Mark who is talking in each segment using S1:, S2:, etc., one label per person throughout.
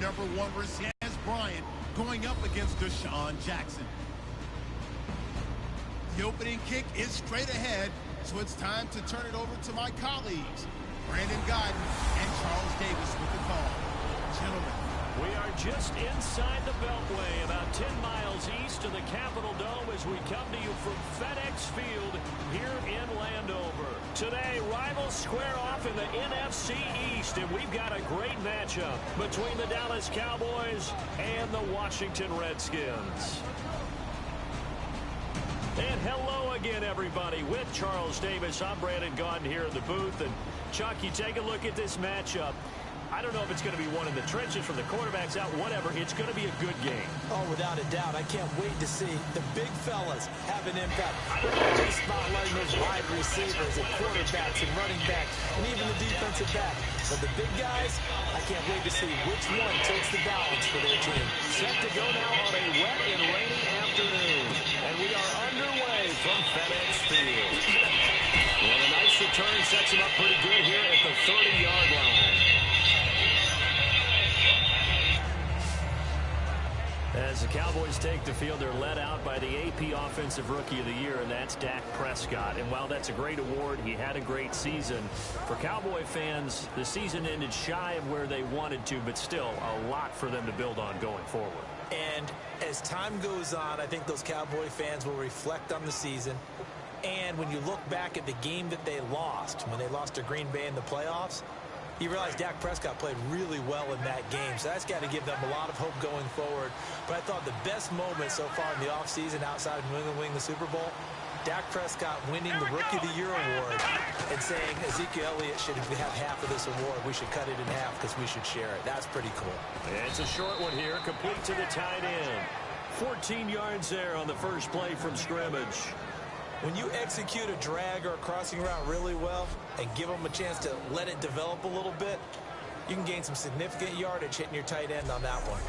S1: number 1 receiver, Dez Bryant, going up against Deshaun Jackson. The opening kick is straight ahead, so it's time to turn it over to my colleagues, Brandon Gaudin and Charles Davis with the call. Gentlemen.
S2: We are just inside the Beltway, about 10 miles east of the Capitol Dome as we come to you from FedEx Field here in Landover. Today, rivals square off in the NFC East, and we've got a great matchup between the Dallas Cowboys and the Washington Redskins. And hello again, everybody. With Charles Davis, I'm Brandon Gaudin here in the booth. And Chuck, you take a look at this matchup. I don't know if it's going to be one in the trenches from the quarterbacks out, whatever. It's going to be a good game.
S3: Oh, without a doubt. I can't wait to see the big fellas have an impact. We're not just spotlighting those wide receivers and quarterbacks and running backs and even the defensive back. But the big guys, I can't wait to see which one takes the balance for their team.
S2: Set to go now on a wet and rainy afternoon. And we are underway from FedEx Field. Well, a nice return sets him up pretty good here at the 30-yard line. As the Cowboys take the field, they're led out by the AP Offensive Rookie of the Year, and that's Dak Prescott. And while that's a great award, he had a great season. For Cowboy fans, the season ended shy of where they wanted to, but still a lot for them to build on going forward.
S3: And as time goes on, I think those Cowboy fans will reflect on the season. And when you look back at the game that they lost, when they lost to Green Bay in the playoffs, you realize Dak Prescott played really well in that game. So that's got to give them a lot of hope going forward. But I thought the best moment so far in the offseason outside of New England winning the Super Bowl, Dak Prescott winning the Rookie of the Year award and saying Ezekiel Elliott should have half of this award. We should cut it in half because we should share it. That's pretty cool.
S2: It's a short one here, complete to the tight end. 14 yards there on the first play from scrimmage.
S3: When you execute a drag or a crossing route really well and give them a chance to let it develop a little bit, you can gain some significant yardage hitting your tight end on that one.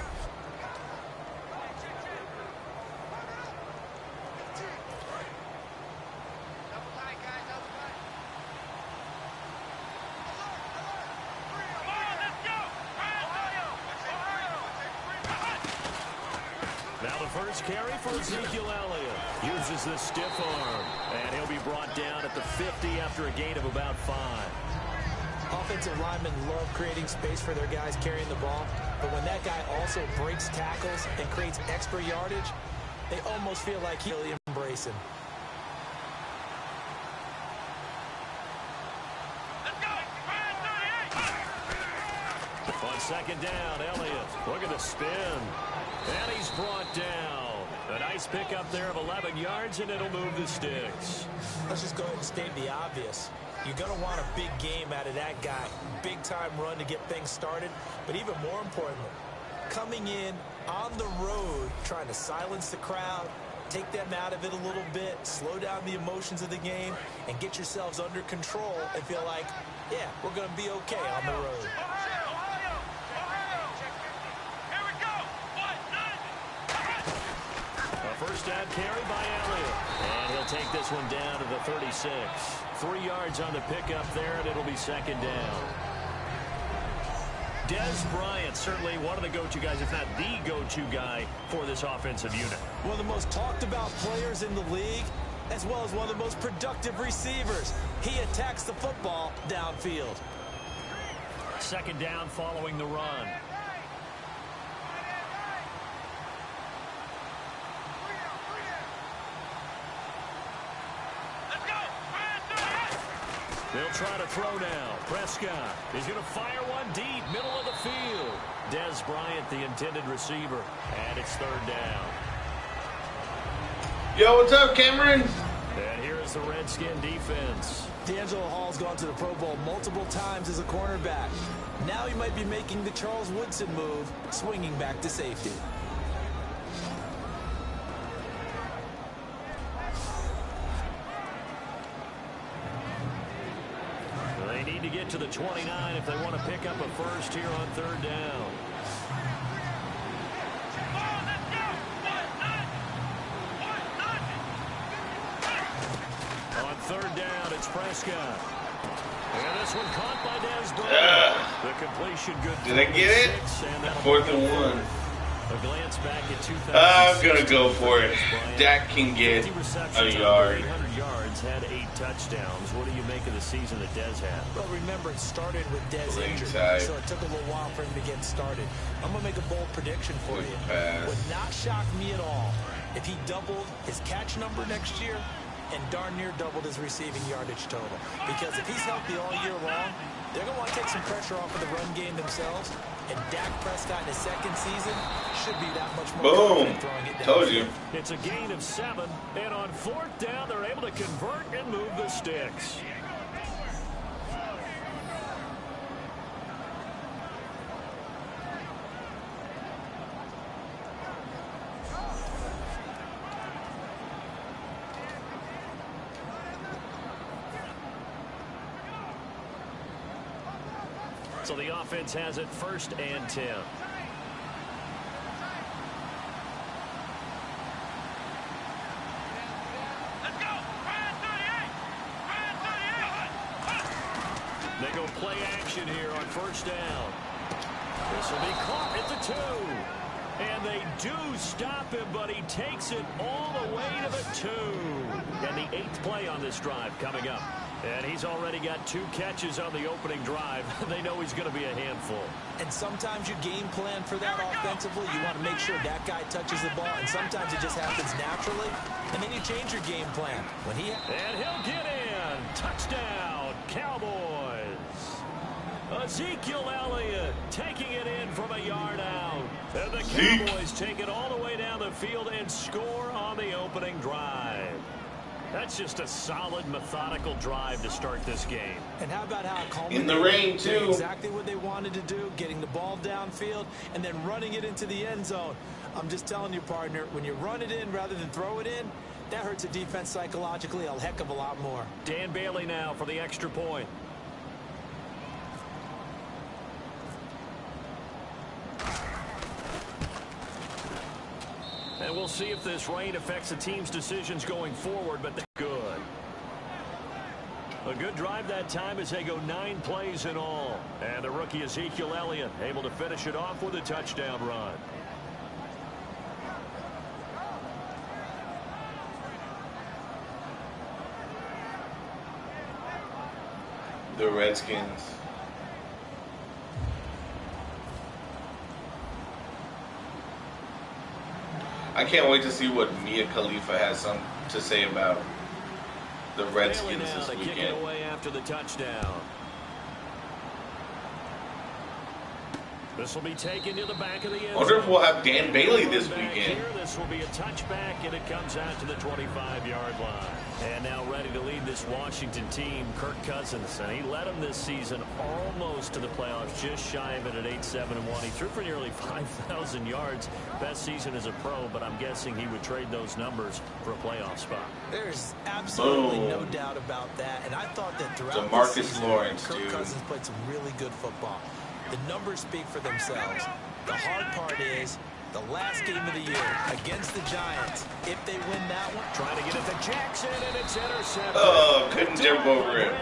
S2: Now the first carry for Ezekiel Elliott. Uses the stiff arm. And he'll be brought down at the 50 after a gain of about 5.
S3: Offensive linemen love creating space for their guys carrying the ball. But when that guy also breaks tackles and creates extra yardage, they almost feel like he'll embrace him.
S2: On second down, Elliott. Look at the spin. And he's brought down. A nice pickup there of 11 yards, and it'll move the sticks.
S3: Let's just go ahead and state the obvious. You're going to want a big game out of that guy. Big-time run to get things started. But even more importantly, coming in on the road, trying to silence the crowd, take them out of it a little bit, slow down the emotions of the game, and get yourselves under control and feel like, yeah, we're going to be okay on the road.
S2: First down carry by Elliott. And he'll take this one down to the 36. 3 yards on the pickup there, and it'll be second down. Dez Bryant, certainly one of the go-to guys, if not the go-to guy for this offensive unit.
S3: One of the most talked about players in the league, as well as one of the most productive receivers. He attacks the football downfield.
S2: Second down following the run. They'll try to throw now. Prescott is going to fire one deep, middle of the field. Dez Bryant, the intended receiver, and it's third down.
S4: Yo, what's up, Cameron?
S2: And here is the Redskin defense.
S3: D'Angelo Hall's gone to the Pro Bowl multiple times as a cornerback. Now he might be making the Charles Woodson move, swinging back to safety.
S2: They need to get to the 29 if they want to pick up a first here on third down. On third down, it's Prescott. And this one caught by Dez Bryant. The completion good.
S4: Did I get it? 4th and 1.
S2: A glance back at 2000.
S4: I'm gonna go for it. Dak can get a yard.
S2: 800 yards, had 8 touchdowns. What do you make of the season that Dez had?
S3: Well, remember, it started with Dez injured, so it took a little while for him to get started. I'm gonna make a bold prediction for you. Would not shock me at all if he doubled his catch number next year and darn near doubled his receiving yardage total. Because if he's healthy all year long, they're going to want to take some pressure off of the run game themselves. And Dak Prescott in his second season should be that much more confident throwing it down.
S4: Told you.
S2: It's a gain of 7. And on 4th down, they're able to convert and move the sticks. So the offense has it 1st and 10. Let's go. They go play action here on 1st down. This will be caught at the 2. And they do stop him, but he takes it all the way to the 2. And the 8th play on this drive coming up. And he's already got 2 catches on the opening drive. They know he's going to be a handful.
S3: And sometimes you game plan for that offensively. You want to make sure that guy touches the ball. And sometimes it just happens naturally. And then you change your game plan.
S2: And he'll get in. Touchdown, Cowboys. Ezekiel Elliott taking it in from a yard out. And the Cowboys take it all the way down the field and score on the opening drive. That's just a solid, methodical drive to start this game.
S3: And how about how calm
S4: in the rain, too.
S3: Exactly what they wanted to do, getting the ball downfield and then running it into the end zone. I'm just telling you, partner, when you run it in rather than throw it in, that hurts a defense psychologically a heck of a lot more.
S2: Dan Bailey now for the extra point. And we'll see if this rain affects the team's decisions going forward, but they're good. A good drive that time as they go 9 plays in all. And the rookie Ezekiel Elliott able to finish it off with a touchdown run.
S4: The Redskins. I can't wait to see what Mia Khalifa has to say about the Redskins this weekend.
S2: Kick it away after the touchdown. This will be taken to the back of the end zone.
S4: I wonder if we'll have Dan Bailey this weekend.
S2: Here, this will be a touchback, and it comes out to the 25-yard line. And now ready to lead this Washington team, Kirk Cousins. And he led them this season almost to the playoffs, just shy of it at 8-7-1. He threw for nearly 5,000 yards. Best season as a pro, but I'm guessing he would trade those numbers for a playoff spot.
S3: There's absolutely no doubt about that. And I thought that throughout
S4: DeMarcus
S3: the season,
S4: Lawrence,
S3: Kirk Cousins played some really good football. The numbers speak for themselves. The hard part is the last game of the year against the Giants. If they win that one,
S2: trying to get it to Jackson, and it's intercepted.
S4: Oh, couldn't jump over it.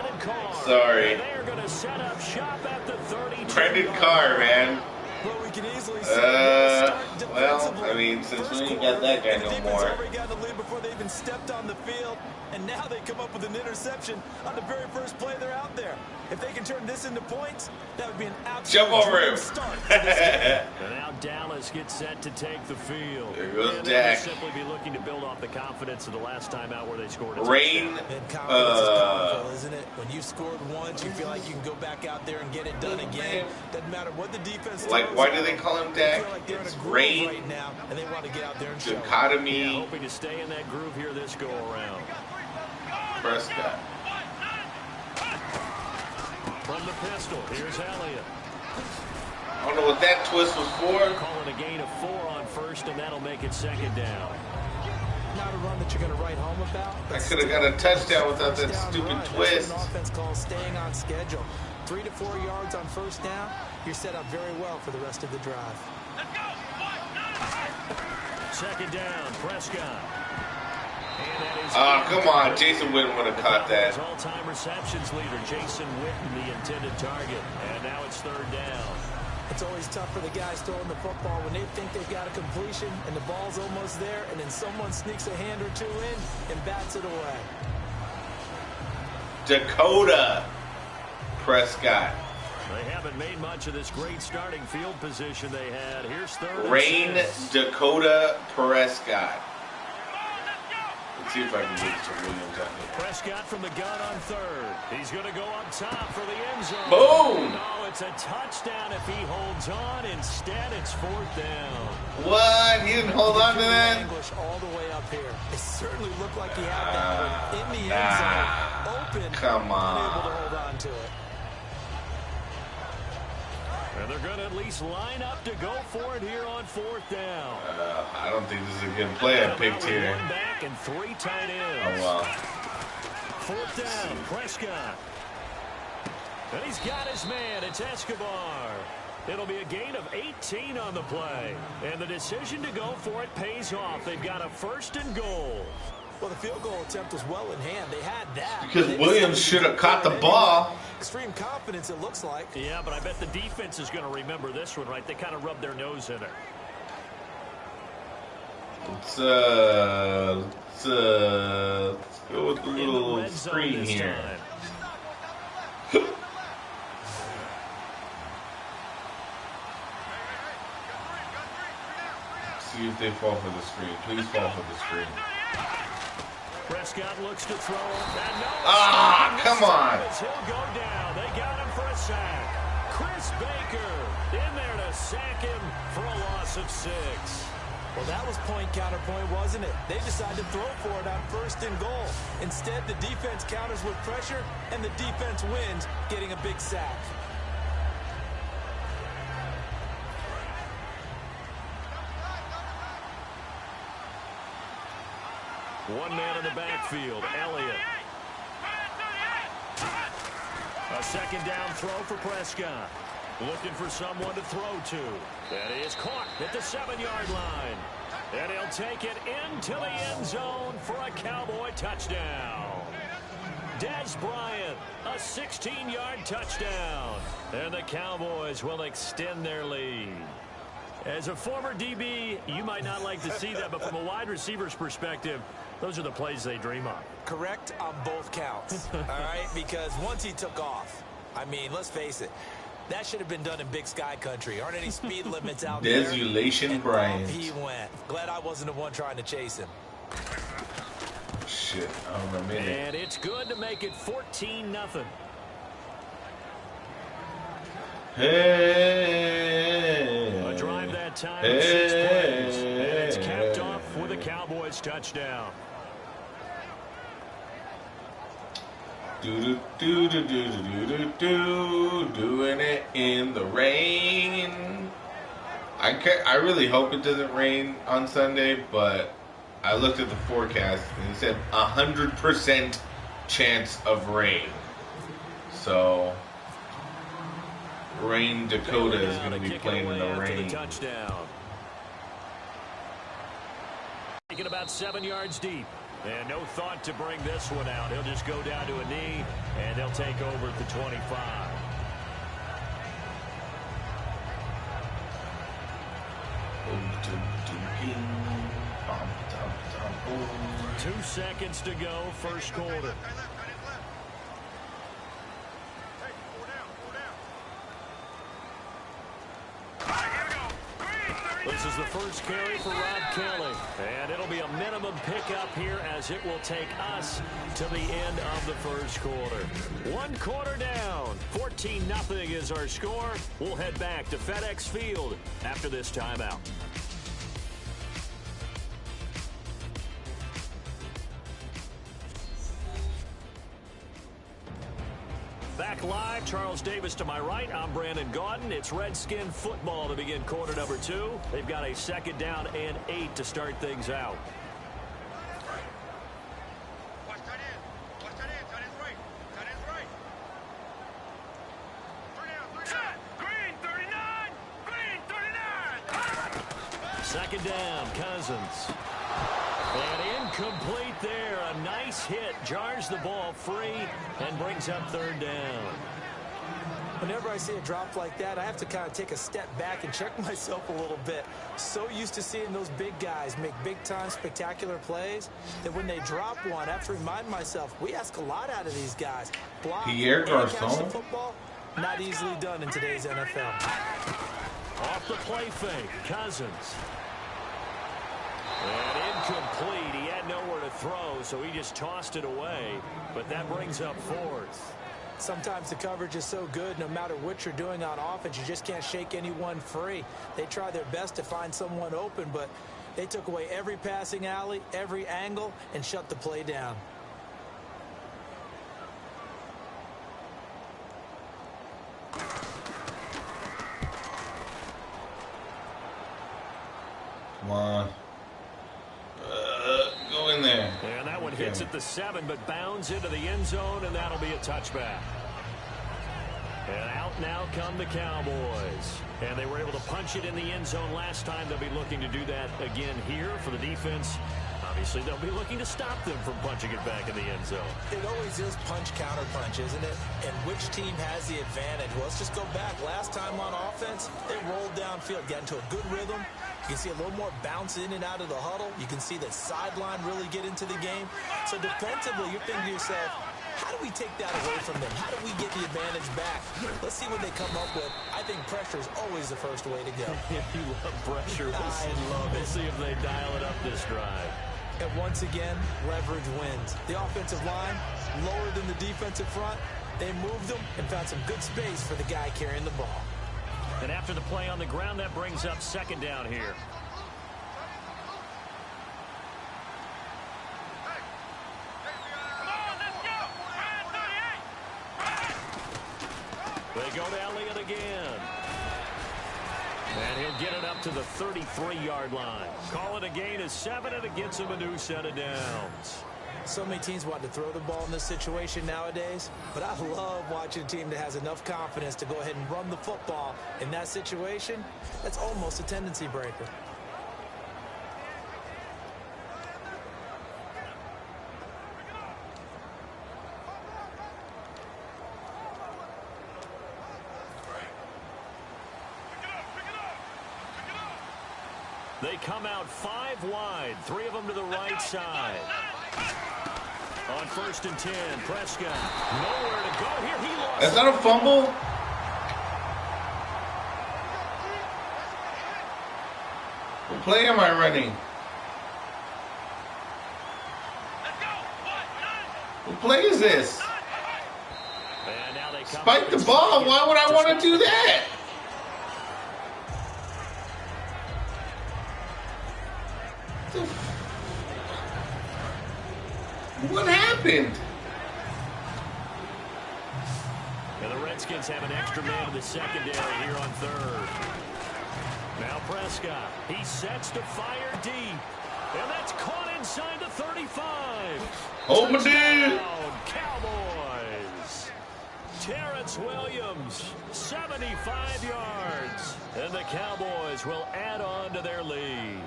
S4: Sorry.
S2: They're going to set up shop at the 32.
S4: Brandon Carr, man.
S3: Well, we can easily see
S4: well, I mean, since we ain't got that guy no more.
S3: Already got the lead before they even stepped on the field, and now they come up with an interception on the very first play they're out there. If they can turn this into points, that would be an absolute start to this game.
S2: And now Dallas gets set to take the field.
S4: There goes
S2: and
S4: Dak.
S2: They'll simply be looking to build off the confidence of the last time out where they scored a
S4: Rain.
S3: And confidence is powerful, isn't it? When you scored once, you feel like you can go back out there and get it done again. Doesn't matter what the defense does.
S4: Like, why do they call him Dak?
S3: Like
S4: it's rain.
S3: Right now, and they want to get out there and show
S4: dichotomy.
S2: Yeah, hoping to stay in that groove here this go around.
S4: Prescott.
S2: From the pistol, here's Elliott.
S4: I don't know what that twist was for.
S2: Calling a gain of 4 on first, and that'll make it 2nd down.
S3: Not a run that you're going to write home about.
S4: I could have got a touchdown without that stupid twist.
S3: That's what an offense calls staying on schedule. 3 to 4 yards on first down. You're set up very well for the rest of the drive.
S2: Let's go. 2nd down, Prescott.
S4: Oh, come on. Jason Witten would have caught that.
S2: All-time receptions leader, Jason Witten, the intended target. And now it's third down.
S3: It's always tough for the guys throwing the football when they think they've got a completion and the ball's almost there, and then someone sneaks a hand or two in and bats it away.
S4: Dakota Prescott.
S2: They haven't made much of this great starting field position they had. Here's third.
S4: Rain Dakota Prescott. Let's see if I can get to Williams out here.
S2: Prescott from the gun on third. He's going to go up top for the end zone.
S4: Boom!
S2: No, it's a touchdown if he holds on. Instead, it's fourth down.
S4: What? He didn't hold on to that?
S3: English all the way up here. It certainly looked like he had that one in the end zone. Open.
S4: Come on.
S3: Unable to hold on to it.
S2: And they're going to at least line up to go for it here on fourth down.
S4: I don't think this is a good play I picked here.
S2: One back and three tight ends.
S4: Oh, well.
S2: Fourth down, Prescott. And he's got his man. It's Escobar. It'll be a gain of 18 on the play. And the decision to go for it pays off. They've got a first and goal.
S3: Well, the field goal attempt was well in hand. They had that.
S4: Because Williams should have caught the ball.
S3: Extreme confidence, it looks like.
S2: Yeah, but I bet the defense is going to remember this one, right? They kind of rubbed their nose in it.
S4: Let's go with the little screen here. See if they fall for the screen. Please fall for the screen.
S2: Prescott looks to throw.
S4: Come on.
S2: He'll go down. They got him for a sack. Chris Baker in there to sack him for a loss of 6.
S3: Well, that was point counterpoint, wasn't it? They decided to throw for it on first and goal. Instead, the defense counters with pressure, and the defense wins, getting a big sack.
S2: One man in the backfield, Elliott. A second down throw for Prescott. Looking for someone to throw to. That is caught at the 7-yard line. And he'll take it into the end zone for a Cowboy touchdown. Dez Bryant, a 16-yard touchdown. And the Cowboys will extend their lead. As a former DB, you might not like to see that, but from a wide receiver's perspective, those are the plays they dream of.
S3: Correct on both counts, all right? Because once he took off, I mean, let's face it, that should have been done in Big Sky country. Aren't any speed limits out there?
S4: Desolation Bryant.
S3: He went. Glad I wasn't the one trying to chase him.
S4: Shit, I don't remember.
S2: And it's good to make it 14-0.
S4: Hey.
S2: A drive that time of 6 plays. And it's capped off with a Cowboys touchdown.
S4: Doing it in the rain. I really hope it doesn't rain on Sunday, but I looked at the forecast and it said 100% chance of rain. So Rain Dakota is going to be playing in the rain.
S2: Touchdown. Taking about 7 yards deep. And no thought to bring this one out. He'll just go down to a knee, and they'll take over at the 25. Two seconds to go, first quarter. This is the first carry for Rob Kelly. And it'll be a minimum pickup here as it will take us to the end of the first quarter. 1 quarter down. 14-0 is our score. We'll head back to FedEx Field after this timeout. Back live, Charles Davis to my right. I'm Brandon Gaudin. It's Redskin football to begin quarter number 2. They've got a second down and 8 to start things out.
S5: Watch tight end. Watch tight end. Tight end's right. Tight end's right. 3 down. Green 39. Green 39.
S2: Second down, Cousins. And incomplete there. A nice hit. Jars the ball free and brings up third down.
S3: Whenever I see a drop like that, I have to kind of take a step back and check myself a little bit. So used to seeing those big guys make big-time spectacular plays that when they drop one, I have to remind myself, we ask a lot out of these guys. Block
S4: Pierre
S3: and catch the
S4: Garçon.
S3: football, not easily done in today's NFL.
S2: Off the play fake, Cousins. And incomplete. He had nowhere to throw, so he just tossed it away. But that brings up fourth.
S3: Sometimes the coverage is so good, no matter what you're doing on offense, you just can't shake anyone free. They try their best to find someone open, but they took away every passing alley, every angle, and shut the play down.
S4: Come on. Go in there.
S2: And that one hits at the 7, but bounds into the end zone, and that'll be a touchback. And out now come the Cowboys. And they were able to punch it in the end zone last time. They'll be looking to do that again here for the defense. Obviously, they'll be looking to stop them from punching it back in the end zone.
S3: It always is punch-counter-punch, isn't it? And which team has the advantage? Well, let's just go back. Last time on offense, they rolled downfield, got into a good rhythm. You can see a little more bounce in and out of the huddle. You can see the sideline really get into the game. So defensively, you're thinking to yourself, how do we take that away from them? How do we get the advantage back? Let's see what they come up with. I think pressure is always the first way to go.
S2: You love pressure.
S3: I love it.
S2: We'll see if they dial it up this drive.
S3: And once again, leverage wins. The offensive line, lower than the defensive front. They moved them and found some good space for the guy carrying the ball.
S2: And after the play on the ground, that brings up second down here. They go to Elliott again. And he'll get it up to the 33-yard line. Call it a gain of 7, and it gets him a new set of downs.
S3: So many teams want to throw the ball in this situation nowadays, but I love watching a team that has enough confidence to go ahead and run the football. In that situation, that's almost a tendency breaker.
S2: They come out 5 wide, 3 of them to the right side. On 1st and 10, Prescott, nowhere to go here. He lost.
S4: That's not a fumble? What play am I running? What play is this?
S2: And now they come
S4: Spike the ball. Why would I want to do that? What happened?
S2: And the Redskins have an extra man in the secondary here on 3rd. Now Prescott. He sets to fire deep. And that's caught inside the 35.
S4: Oh, my dude.
S2: Cowboys. Terrence Williams, 75 yards. And the Cowboys will add on to their lead.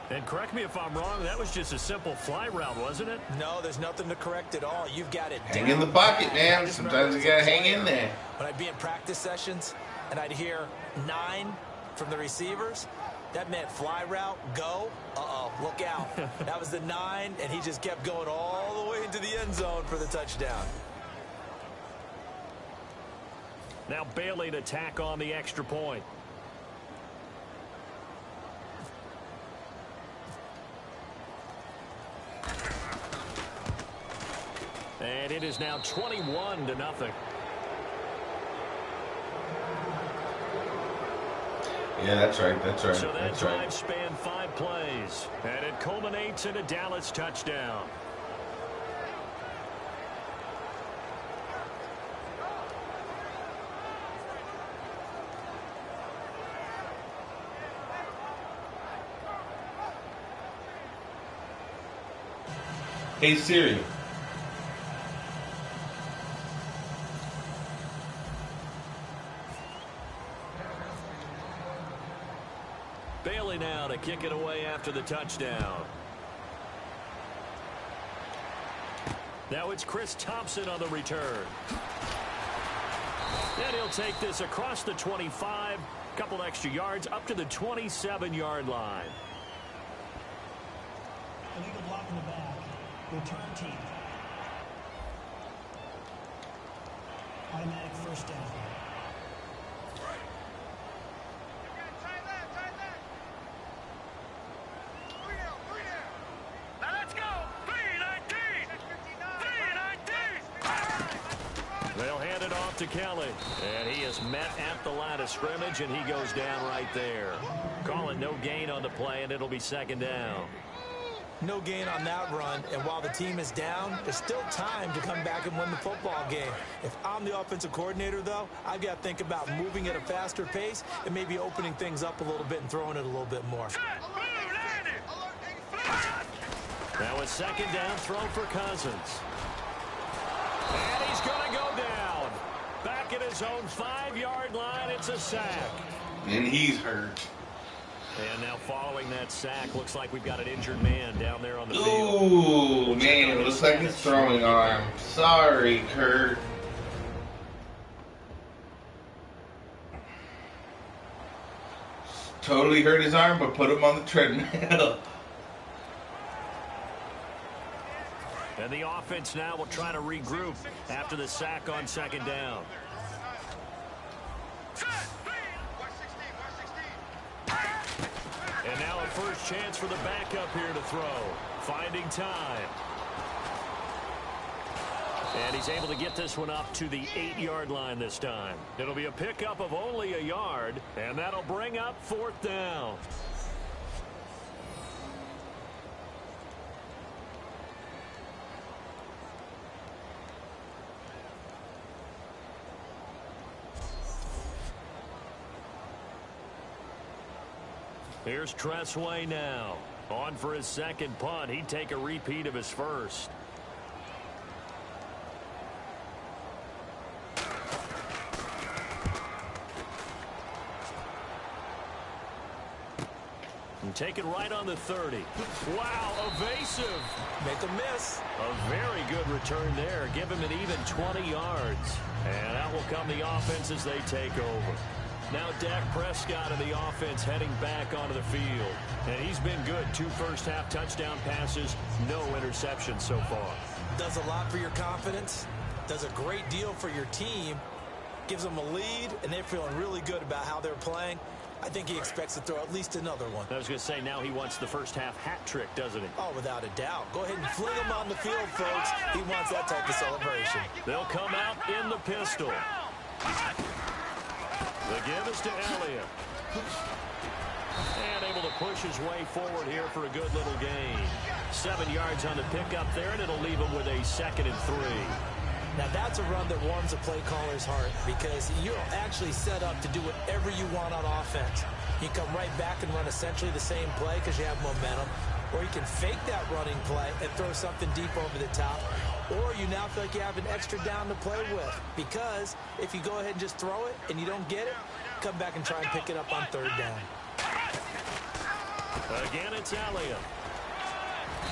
S2: And correct me if I'm wrong, that was just a simple fly route, wasn't it?
S3: No, there's nothing to correct at all. You've got it
S4: Hang
S3: down.
S4: in the pocket, man. Sometimes you got to hang in there.
S3: When I'd be in practice sessions and I'd hear 9 from the receivers, that meant fly route, go. Uh-oh, look out. That was the 9, and he just kept going all the way into the end zone for the touchdown.
S2: Now Bailey to tack on the extra point. And it is now 21-0.
S4: Yeah, that's right. That's right.
S2: So that
S4: That's
S2: drive
S4: right.
S2: spanned 5 plays. And it culminates in a Dallas touchdown.
S4: Hey, Siri.
S2: Bailey now to kick it away after the touchdown. Now it's Chris Thompson on the return. And he'll take this across the 25, couple extra yards up to the 27-yard line.
S6: Illegal block in the back. Return team. Automatic first down.
S5: Now let's go. 319. 319.
S2: They'll hand it off to Kelly. And he is met at the line of scrimmage, and he goes down right there. Calling no gain on the play, and it'll be second down.
S3: No gain on that run, and while the team is down, there's still time to come back and win the football game. If I'm the offensive coordinator, though, I've got to think about moving at a faster pace and maybe opening things up a little bit and throwing it a little bit more.
S2: Now a second down throw for Cousins. And he's going to go down. Back at his own 5-yard line, it's a sack.
S4: And he's hurt.
S2: And now following that sack, looks like we've got an injured man down there on the field.
S4: Ooh, man, it looks like his throwing arm. Sorry, Kurt. Totally hurt his arm, but put him on the treadmill.
S2: And the offense now will try to regroup after the sack on second down. And now a first chance for the backup here to throw. Finding time. And he's able to get this one up to the 8-yard line this time. It'll be a pickup of only a yard, and that'll bring up fourth down. Here's Tressway now. On for his second punt. He'd take a repeat of his first. And take it right on the 30. Wow, evasive.
S3: Make a miss.
S2: A very good return there. Give him an even 20 yards. And that will come the offense as they take over. Now Dak Prescott of the offense heading back onto the field. And he's been good. 2 first-half touchdown passes, no interceptions so far.
S3: Does a lot for your confidence. Does a great deal for your team. Gives them a lead, and they're feeling really good about how they're playing. I think he expects to throw at least another one.
S2: I was going to say, now he wants the first-half hat trick, doesn't he?
S3: Oh, without a doubt. Go ahead and fling him on the field, folks. He wants that type of celebration.
S2: They'll come out in the pistol. The give is to Elliott. And able to push his way forward here for a good little gain. 7 yards on the pickup there, and it'll leave him with a 2nd and 3.
S3: Now that's a run that warms a play caller's heart because you're actually set up to do whatever you want on offense. You come right back and run essentially the same play because you have momentum, or you can fake that running play and throw something deep over the top, or you now feel like you have an extra down to play with because if you go ahead and just throw it and you don't get it, come back and try and pick it up on 3rd down.
S2: Again, it's Elliott.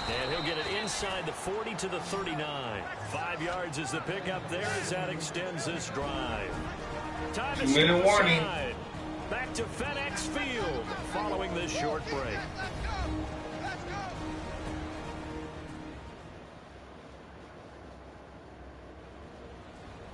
S2: And he'll get it inside the 40 to the 39. 5 yards is the pickup there as that extends this drive. Time to step aside. Back to FedEx Field following this short break.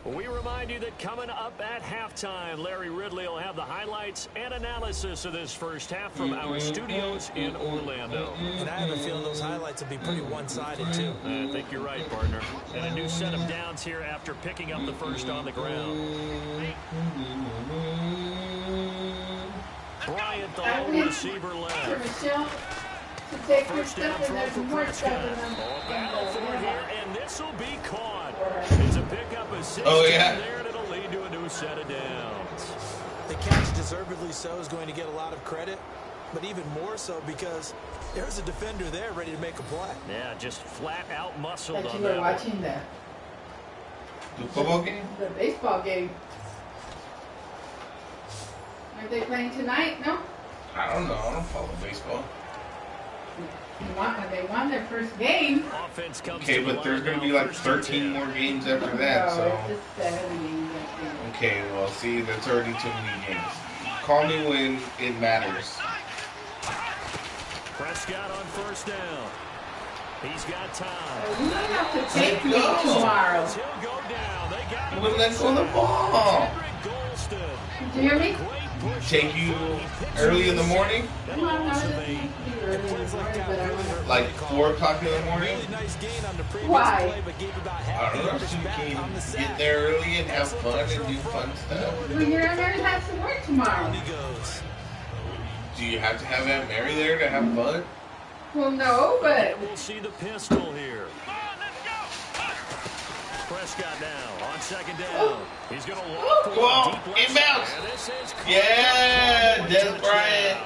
S2: We remind you that coming up at halftime, Larry Ridley will have the highlights and analysis of this first half from our studios in Orlando.
S3: And I have a feeling those highlights will be pretty one-sided, too.
S2: I think you're right, partner. And a new set of downs here after picking up the first on the ground. Bryant, the lone receiver left. First down throw for Prescott. Battle for it here, and this will be caught. It's a pickup of 16 there, and it'll lead to a new set of downs.
S3: The catch, deservedly so, is going to get a lot of credit, but even more so because there's a defender there ready to make a play.
S2: Yeah, just flat out muscled on
S7: you were
S2: that.
S7: watching the
S4: football game?
S7: The baseball game. Are they playing tonight? No?
S4: I don't know. I don't follow baseball.
S7: They won their first game.
S2: Offense comes
S4: Okay,
S2: to the
S4: but there's
S2: line
S4: going to
S2: now,
S4: be like
S2: first and
S4: 13
S2: 10.
S4: more games after that, so.
S7: It's just 7 games, I think.
S4: Okay, well, see, that's already too many games. Call me when it matters.
S2: Prescott on first down. He's got time.
S7: You might have to take me
S4: Let's go.
S7: tomorrow.
S2: He'll go down. They got him.
S4: Wouldn't let go of the ball.
S2: Cedric Golston.
S7: Do you hear me?
S2: Great push
S4: Take
S2: up
S4: you
S2: front. He picks
S4: early
S2: it
S4: in the morning?
S2: That'll
S7: Well, no,
S2: loss
S7: it
S2: of
S7: doesn't
S2: 8.
S7: have to be early in the morning, but I want
S4: Like 4 o'clock in the morning?
S3: Really nice gain on the previous
S7: Why?
S3: play, but gave about
S4: I
S3: half
S4: don't
S3: the
S4: know, so
S3: yardage
S4: you
S3: back on the
S4: can
S3: sack.
S4: get there early and have fun and do fun stuff.
S7: Well, your Aunt Mary has to work tomorrow.
S3: Down he goes.
S4: Do you have to have Aunt Mary there to have fun?
S7: Well, no, but
S2: We'll see the pistol here. Prescott now on second down. He's going to loft
S4: Come on,
S2: deep left
S4: inbounds.
S2: side. And this is
S4: Yeah,
S2: caught.
S4: Des Bryant.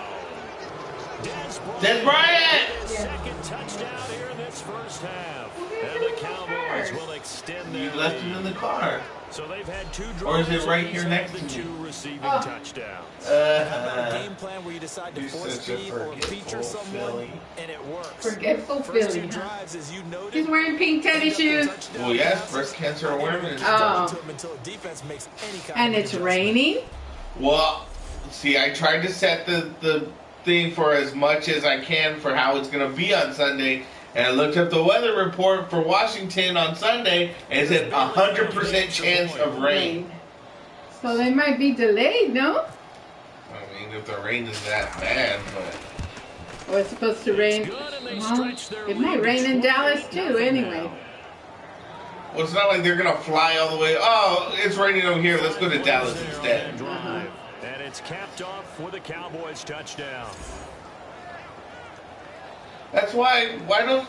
S2: Des
S4: Des Bryant!
S2: His second touchdown here in this first half. And the Cowboys will extend
S4: You
S2: their
S4: left it in
S2: lead.
S4: the car.
S2: So they've had 2
S4: Or is
S2: drives.
S4: it right
S2: and
S4: here
S2: he's
S4: next
S2: had
S4: to
S2: the
S4: me?
S2: 2 receiving
S7: Oh.
S2: touchdowns.
S3: How about a
S4: Uh,
S3: game plan where you decide to
S4: You're
S3: force
S4: such a
S3: feed or feature
S4: forgetful
S3: someone,
S4: Philly.
S3: and it works.
S7: forgetful
S3: First 2
S7: Philly. Huh?
S3: drives, as you noted.
S7: He's wearing pink tennis shoes,
S4: well, yes, breast cancer awareness.
S7: Oh.
S3: Until defense makes any kind
S7: and
S3: of
S7: it's
S3: adjustment.
S7: raining.
S4: Well, see, I tried to set the thing for as much as I can for how it's going to be on Sunday, and I looked up the weather report for Washington on Sunday, and it said 100% chance of rain.
S7: So they might be delayed, no?
S4: I mean, if the rain is that bad, but
S7: Or it's supposed to rain.
S2: Good, and they
S7: Well,
S2: stretch their
S7: it might
S2: lead
S7: rain in
S2: to
S7: Dallas
S2: 28
S7: too, anyway.
S2: now.
S4: well, it's not like they're going to fly all the way. Oh, it's raining over here. Let's go to Dallas
S2: There on
S4: instead.
S2: that drive. And it's capped off with a Cowboys touchdown.
S4: That's why don't,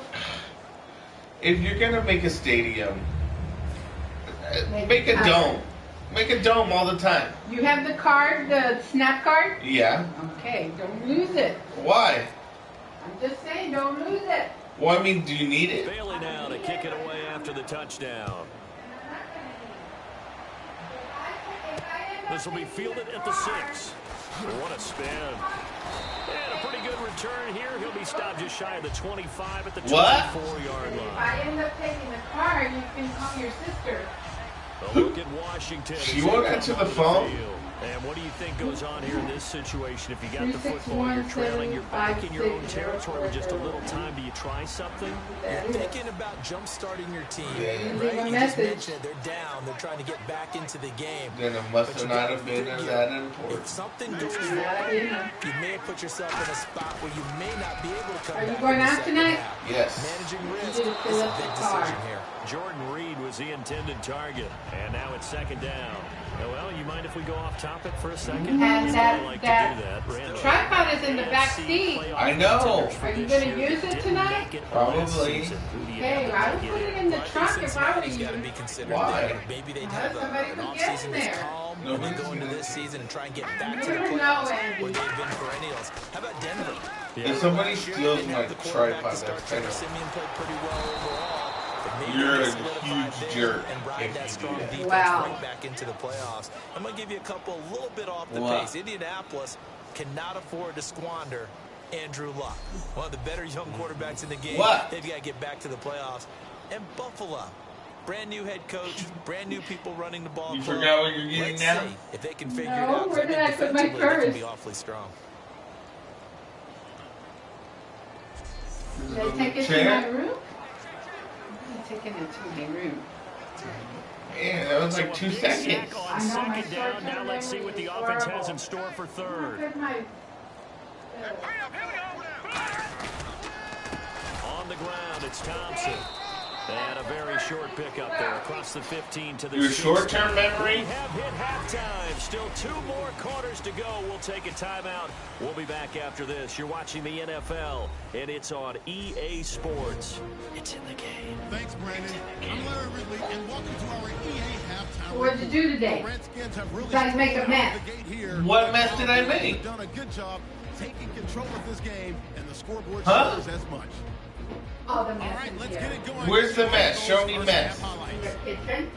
S4: if you're going to make a stadium, make a dome. Make a dome all the time.
S7: You have the card, the snap card?
S4: Yeah.
S7: Okay, don't lose it.
S4: Why?
S7: I'm just saying, don't lose it.
S4: Well, I mean, do you need it?
S2: Bailey now to kick it away after the touchdown. This will be fielded at the 6. What a spin. And a pretty good return here. He'll be stopped just shy of the 25 at the
S4: What?
S2: 24-yard
S7: If
S2: line.
S7: I end up taking the card, you can call your sister.
S2: A look at Washington.
S4: She
S2: as
S4: won't
S2: they come
S4: answer the
S2: onto
S4: phone?
S2: field. And what do you think goes on here in this situation? If you got the football, you're trailing, you're back in your own territory with just a little time. Do you try something?
S3: You're thinking about jump-starting your team,
S4: Yeah.
S7: Leave
S3: right?
S7: a
S3: You just
S7: message.
S3: mentioned it. They're down. They're trying to get back into the game.
S4: Then it must
S3: But
S4: have
S3: you
S4: not
S3: gotta
S4: have been
S3: figure,
S4: that
S3: If
S4: important.
S3: something goes
S7: Yeah,
S3: wrong,
S7: yeah.
S3: you may have put yourself in a spot where you may not be able to come
S7: Are you
S3: back
S7: going
S3: in the
S7: out
S3: second
S7: tonight?
S3: half.
S4: Yes.
S3: Managing
S7: You
S3: risk
S7: didn't
S3: is
S7: fill
S3: a
S7: up
S3: big
S7: the
S3: decision
S7: car.
S3: here.
S2: Jordan Reed was the intended target. And now it's second down. Well, you mind if we go off topic for a second?
S7: And
S2: We'd
S7: that-
S2: like
S7: that
S2: to do that. Randall.
S7: Tripod is in the back seat.
S4: I know.
S7: Are you going to use it tonight?
S4: Probably.
S7: Hey, I would put it in the
S3: Well, I think
S7: trunk if I were
S3: Cincinnati's got to
S7: you.
S3: be considered
S4: Why?
S3: there. Maybe they'd have
S7: somebody
S3: an
S7: could get
S3: offseason
S7: in
S3: that's
S7: there.
S3: calm and
S4: Nobody's
S3: then go into
S4: gonna-
S3: this season and try and get back
S7: You
S3: to the
S7: never know,
S3: playoffs
S7: Andy.
S3: where they've been perennials. How about Denver?
S4: If somebody
S3: Last year,
S4: steals
S3: didn't
S4: my
S3: have the quarterback
S4: tripod,
S3: to start.
S4: that's kind
S3: Trevor
S4: of...
S3: Siemian played pretty well overall. But maybe
S4: You're
S3: they
S4: a
S3: solidified
S4: huge
S3: there
S4: jerk
S3: and ride
S4: if
S3: that
S4: you do
S3: strong
S4: that.
S3: defense
S7: Wow.
S3: right back into the playoffs. I'm going to give you a couple a little bit off the
S4: What?
S3: pace. Indianapolis cannot afford to squander Andrew Luck, one of the better young quarterbacks in the game.
S4: What?
S3: They've got to get back to the playoffs. And Buffalo, brand new head coach, brand new people running the ball.
S4: You
S3: club.
S4: forgot what you're getting
S3: Let's
S4: now?
S3: see if they can figure
S7: No,
S3: it out. 'cause
S7: where
S3: I
S7: did
S3: think
S7: I put my
S3: defensively they can
S7: purse?
S3: be awfully strong.
S7: Did I take it to
S4: Chair?
S7: my room? I'm taking it to my room.
S4: Man, that was like 2 seconds.
S2: On
S7: I know, my
S2: second down.
S7: short-term
S2: Now let's see
S7: memory
S2: what the
S7: is
S2: offense has
S7: horrible.
S2: in store for
S7: Look
S2: third.
S7: at my...
S2: On the ground, it's Thompson. And a very short pickup there across the 15 to the
S4: Your
S2: 16.
S4: short-term
S2: We
S4: memory?
S2: have hit halftime. Still 2 more quarters to go. We'll take a timeout. We'll be back after this. You're watching the NFL, and it's on EA Sports. It's in the game.
S1: Thanks, Brandon. I'm Larry Ridley, and welcome to our EA halftime.
S7: What'd you do today?
S1: The Redskins have really
S7: Guys make a
S1: struggled out
S7: mess.
S1: of the gate here.
S4: What mess did I make?
S1: They've done a good job taking control of this game, and the scoreboard
S4: Huh?
S1: shows as much.
S7: Oh, the
S1: All
S7: mess
S1: right,
S7: is
S1: let's
S7: here.
S1: get it going.
S4: Where's the mess? Show me
S1: First
S4: mess.
S1: half highlights.
S7: The kitchen?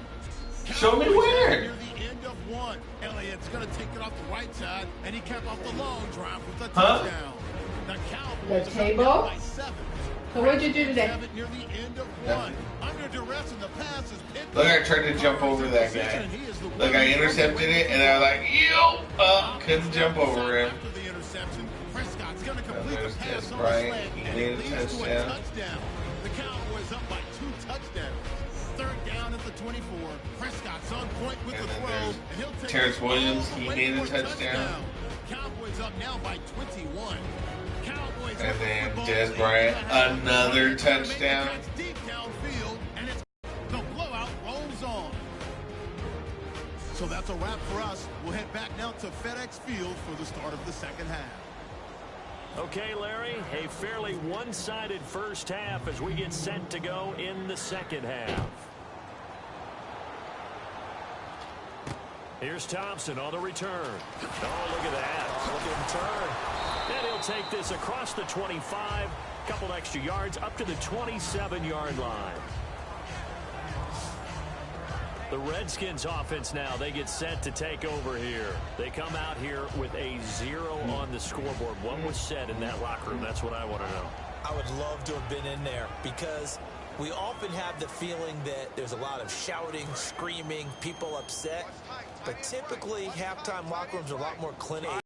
S4: Show me
S1: Cowboys
S4: where.
S1: Near the end of one. Elliott's going to take it off the right side, and he capped off the long drive with a
S4: Huh?
S1: touchdown. The Cowboys
S7: The
S1: are
S7: table?
S1: down by 7.
S7: So what'd you do today?
S1: Have it near the end of one. Under duress in the pass is picked
S4: Look, I
S1: up.
S4: tried to jump over that guy. Look, I intercepted it, and I was like, yo, couldn't jump over him.
S1: After the interception, Prescott's going to
S4: And
S1: complete
S4: there's
S1: the pass
S4: Des
S1: on
S4: Bryant.
S1: the slant,
S4: He
S1: and
S4: made
S1: it
S4: a
S1: leads to a
S4: touchdown.
S1: touchdown. The Cowboys up by 2 touchdowns. Third down at the 24. Prescott's on point with
S4: And
S1: the
S4: then
S1: throw,
S4: there's
S1: and he'll take
S4: Terrence
S1: the ball
S4: Williams. He
S1: away
S4: made a
S1: for
S4: touchdown.
S1: Cowboys up now by 21. Cowboys
S4: And
S1: with the
S4: then
S1: football.
S4: Des Bryant, another touchdown.
S1: Deep downfield, and it's the blowout rolls on. So that's a wrap for us. We'll head back now to FedEx Field for the start of the second half.
S2: Okay, Larry, a fairly one-sided first half as we get set to go in the second half. Here's Thompson on the return. Oh, look at that. Look at him turn. And he'll take this across the 25, couple extra yards up to the 27-yard line. The Redskins offense now, they get set to take over here. They come out here with a 0 on the scoreboard. What was said in that locker room? That's what I want to know.
S3: I would love to have been in there because we often have the feeling that there's a lot of shouting, screaming, people upset. But typically, halftime locker rooms are a lot more clinical.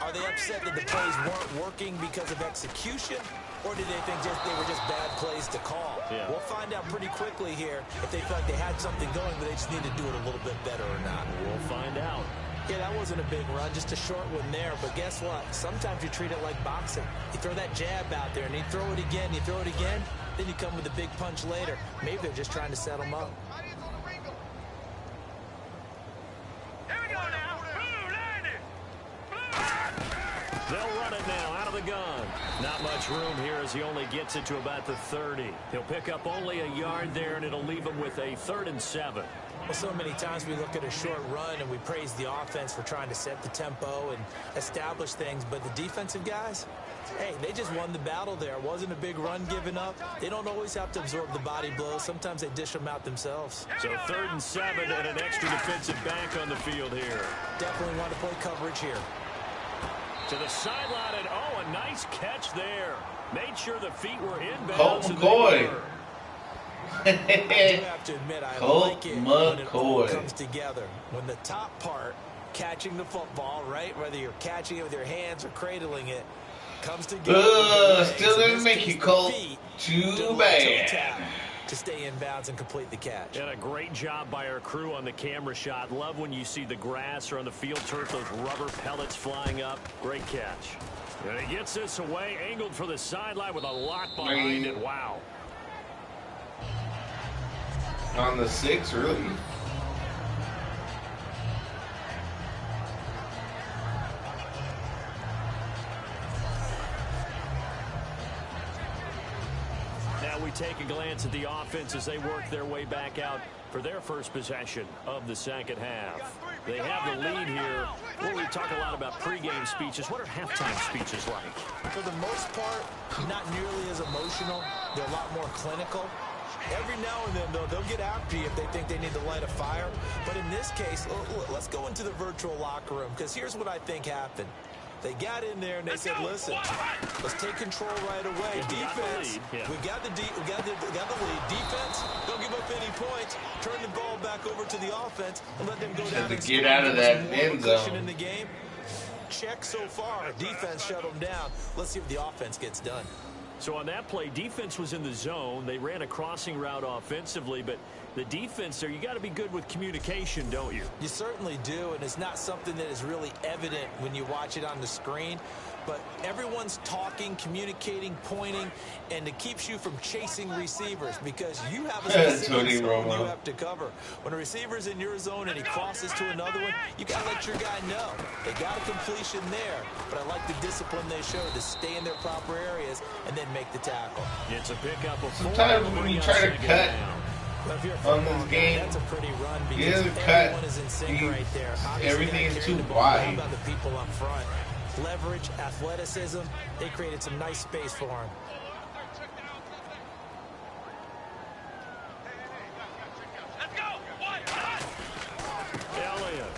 S3: Are they upset that the plays weren't working because of execution? Or did they think they were just bad plays to call?
S2: Yeah.
S3: We'll find out pretty quickly here if they felt like they had something going, but they just need to do it a little bit better or not.
S2: We'll find out.
S3: Yeah, that wasn't a big run, just a short one there. But guess what? Sometimes you treat it like boxing. You throw that jab out there, and you throw it again, you throw it again, then you come with a big punch later. Maybe they're just trying to set them up.
S2: They'll run it now out of the gun. Not much room here as he only gets it to about the 30. He'll pick up only a yard there, and it'll leave him with a 3rd and 7.
S3: Well, so many times we look at a short run and we praise the offense for trying to set the tempo and establish things, but the defensive guys, hey, they just won the battle there. It wasn't a big run given up. They don't always have to absorb the body blows. Sometimes they dish them out themselves.
S2: So 3rd and 7 and an extra defensive back on the field here.
S3: Definitely want to play coverage here.
S2: To the sideline, and oh, a nice catch there. Made sure the feet were inbounds.
S4: Colt
S2: and
S4: McCoy.
S2: they were.
S3: I do have to admit, I like it when it all comes together. When the top part, catching the football, right, whether you're catching it with your hands or cradling it, comes together.
S4: Still didn't make you Colt too bad.
S3: To stay in bounds and complete the catch.
S2: And a great job by our crew on the camera shot. Love when you see the grass or on the field turf, those rubber pellets flying up. Great catch. And he gets this away, angled for the sideline with a lock behind it. Wow.
S4: On the 6, really?
S2: Now we take a glance at the offense as they work their way back out for their first possession of the second half. They have the lead here. Well, we talk a lot about pregame speeches. What are halftime speeches like?
S3: For the most part, not nearly as emotional. They're a lot more clinical. Every now and then, though, they'll get after you if they think they need to light a fire. But in this case, let's go into the virtual locker room, because here's what I think happened. They got in there and they said, listen, let's take control right away. Defense, we got the lead. Defense, don't give up any points. Turn the ball back over to the offense and let them go down and
S4: get out of that end zone.
S3: In the game. Check so far. Defense shut them down. Let's see if the offense gets done.
S2: So on that play, defense was in the zone. They ran a crossing route offensively, but the defense there, you got to be good with communication, don't you?
S3: You certainly do, and it's not something that is really evident when you watch it on the screen. But everyone's talking, communicating, pointing, and it keeps you from chasing receivers because you have a specific zone you have to cover. When a receiver's in your zone and he crosses to another one, you got to let your guy know. They got a completion there, but I like the discipline they show to stay in their proper areas and then make the tackle.
S2: It's a pickup of 4.
S4: Sometimes when you try to cut on this game,
S3: that's a pretty run
S4: you
S3: because
S4: didn't cut.
S3: everyone is in sync right there.
S4: Everything is too
S3: How
S4: wide.
S3: about the people up front? Leverage, athleticism, they created some nice space for him.
S2: Elliott.